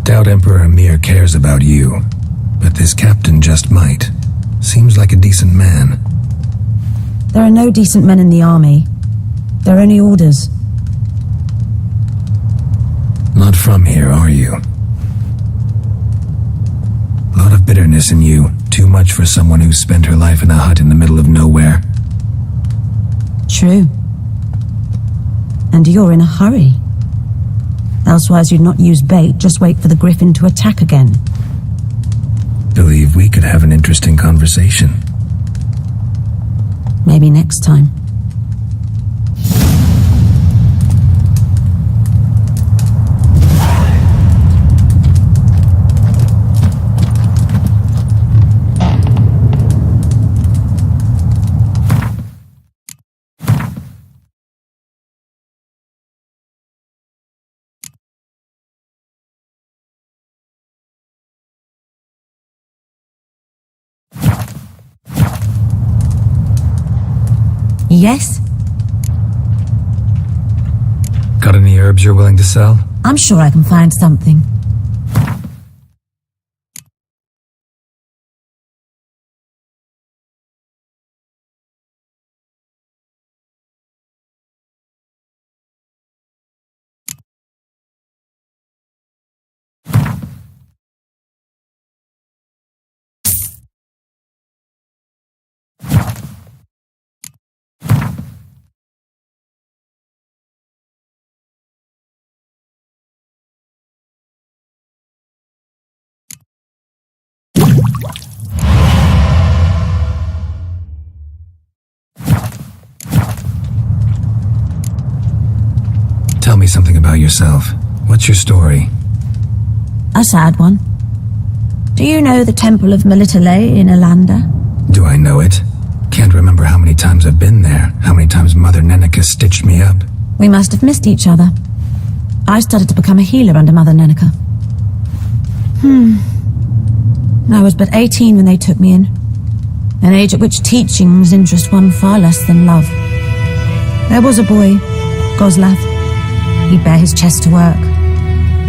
Speaker 1: Doubt Emperor Emir cares about you, but this captain just might. Seems like a decent man.
Speaker 13: There are no decent men in the army. They're only orders.
Speaker 1: Not from here, are you? A lot of bitterness in you. Too much for someone who spent her life in a hut in the middle of nowhere.
Speaker 13: True. And you're in a hurry. Elsewise you'd not use bait, just wait for the Griffin to attack again.
Speaker 1: Believe we could have an interesting conversation.
Speaker 13: Maybe next time. Yes?
Speaker 1: Got any herbs you're willing to sell?
Speaker 13: I'm sure I can find something.
Speaker 1: Tell me something about yourself. What's your story?
Speaker 13: A sad one. Do you know the Temple of Melitele in Alanda?
Speaker 1: Do I know it? Can't remember how many times I've been there, how many times Mother Nenica stitched me up.
Speaker 13: We must have missed each other. I started to become a healer under Mother Nenica. I was but 18 when they took me in. An age at which teachings interest one far less than love. There was a boy, Goslav. He'd bare his chest to work.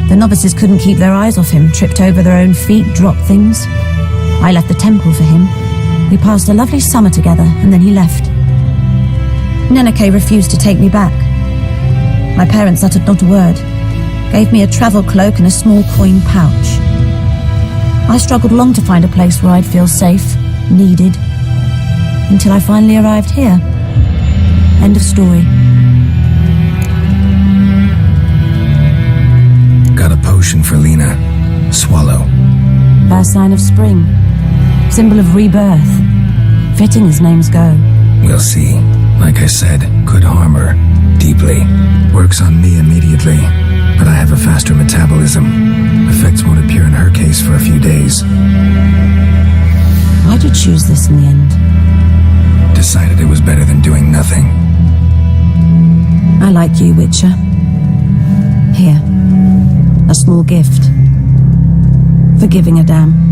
Speaker 13: The novices couldn't keep their eyes off him, tripped over their own feet, dropped things. I left the temple for him. We passed a lovely summer together, and then he left. Nenike refused to take me back. My parents uttered not a word, gave me a travel cloak and a small coin pouch. I struggled long to find a place where I'd feel safe, needed, until I finally arrived here. End of story.
Speaker 1: Got a potion for Lena. Swallow.
Speaker 13: First sign of spring. Symbol of rebirth. Fitting as names go.
Speaker 1: We'll see. Like I said, could harm her. Deeply. Works on me immediately. But I have a faster metabolism. Effects won't appear in her case for a few days.
Speaker 13: Why'd you choose this in the end?
Speaker 1: Decided it was better than doing nothing.
Speaker 13: I like you, Witcher. Here. A small gift. For giving a damn.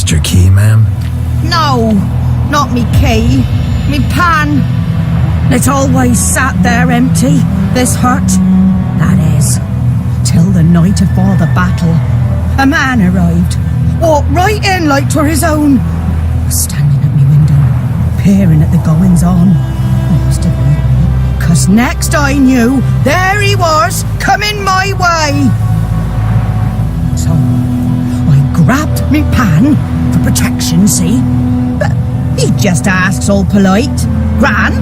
Speaker 1: Lost your key, ma'am?
Speaker 13: No, not me key. Me pan. It's always sat there empty, this hut. That is, till the night afore the battle. A man arrived, walked right in like 'twere his own. Was standing at me window, peering at the goings-on. I must have been, 'cause next I knew, there he was, coming my way. So, I grabbed me pan, for protection, see? But he just asks all polite, Gran,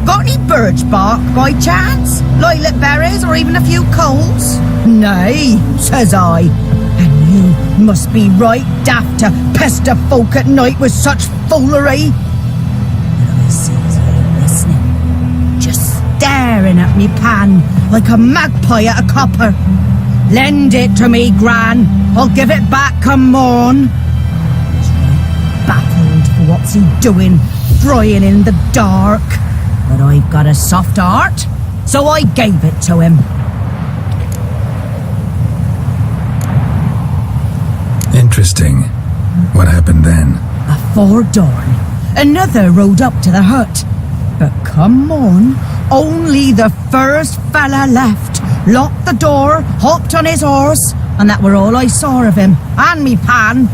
Speaker 13: got any birch bark by chance? Lilac berries or even a few coals? Nay, says I. And you must be right daft to pester folk at night with such foolery. But I sees he ain't listening, just staring at me pan like a magpie at a copper. Lend it to me, Gran. I'll give it back come morn. Baffled for what's he doing, frying in the dark. But I've got a soft heart, so I gave it to him.
Speaker 1: Interesting. What happened then?
Speaker 13: Afore dawn, another rode up to the hut. But come morn, only the first fella left. Locked the door, hopped on his horse, and that were all I saw of him, and me pan.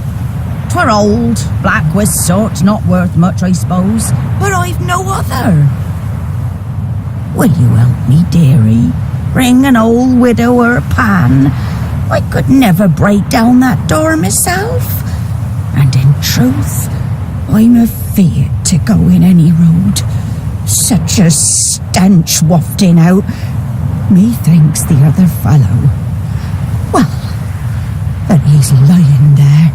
Speaker 13: 'Twere old, black with soot, not worth much, I suppose, but I've no other. Will you help me, dearie? Bring an old widower pan. I could never break down that door myself. And in truth, I'm afeard to go in any road. Such a stench wafting out. Methinks the other fellow, well, that he's lying there.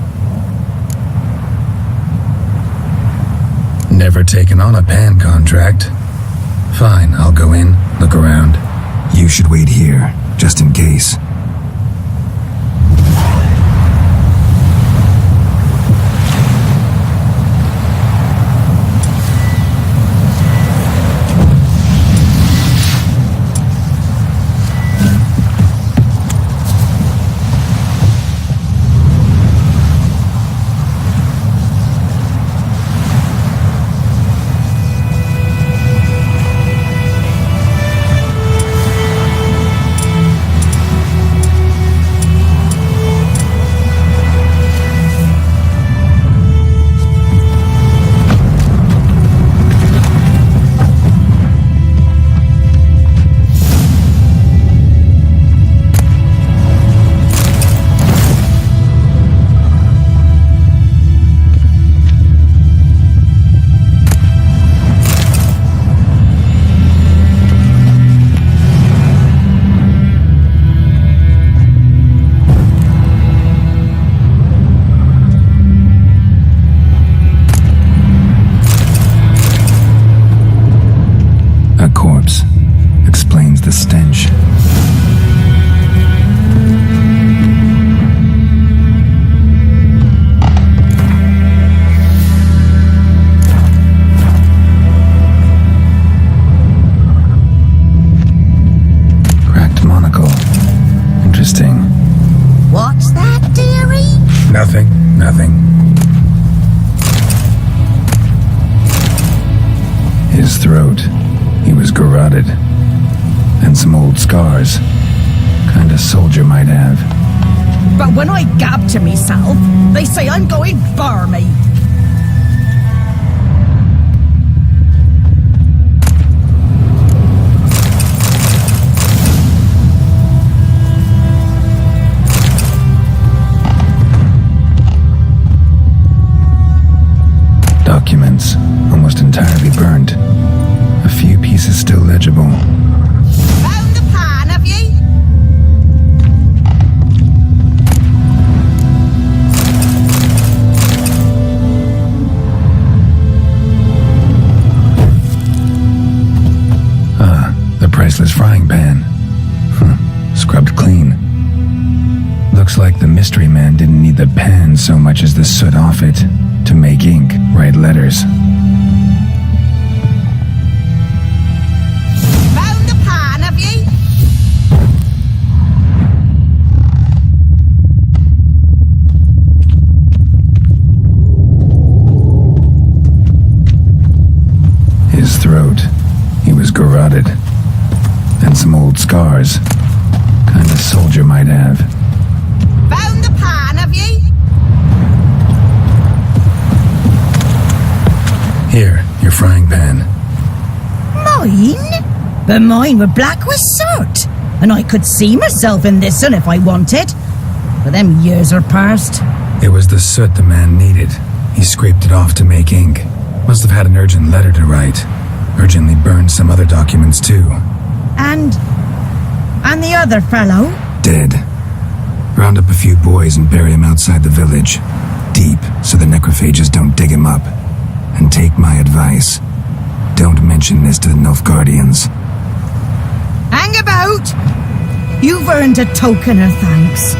Speaker 1: Never taken on a pan contract. Fine, I'll go in, look around. You should wait here, just in case. The stench. Cracked monocle. Interesting.
Speaker 13: What's that, dearie?
Speaker 1: Nothing. His throat. He was garroted. And some old scars. Kind of soldier might have.
Speaker 13: But when I gab to myself, they say I'm going barmy.
Speaker 1: Documents, almost entirely burnt. A few pieces still legible.
Speaker 13: Found the pan, have ye?
Speaker 1: The priceless frying pan. Scrubbed clean. Looks like the mystery man didn't need the pan so much as the soot off it to make ink, write letters.
Speaker 13: Found the pan, have ye?
Speaker 1: soldier might have.
Speaker 7: Found the pan, have ye?
Speaker 1: Here, your frying pan.
Speaker 7: Mine? But mine were black with soot, and I could see myself in this one if I wanted. But them years are past.
Speaker 1: It was the soot the man needed. He scraped it off to make ink. Must have had an urgent letter to write. Urgently burned some other documents too.
Speaker 7: And the other fellow?
Speaker 1: Dead. Round up a few boys and bury him outside the village. Deep, so the necrophages don't dig him up. And take my advice. Don't mention this to the Nilfgaardians.
Speaker 7: Hang about! You've earned a token of thanks.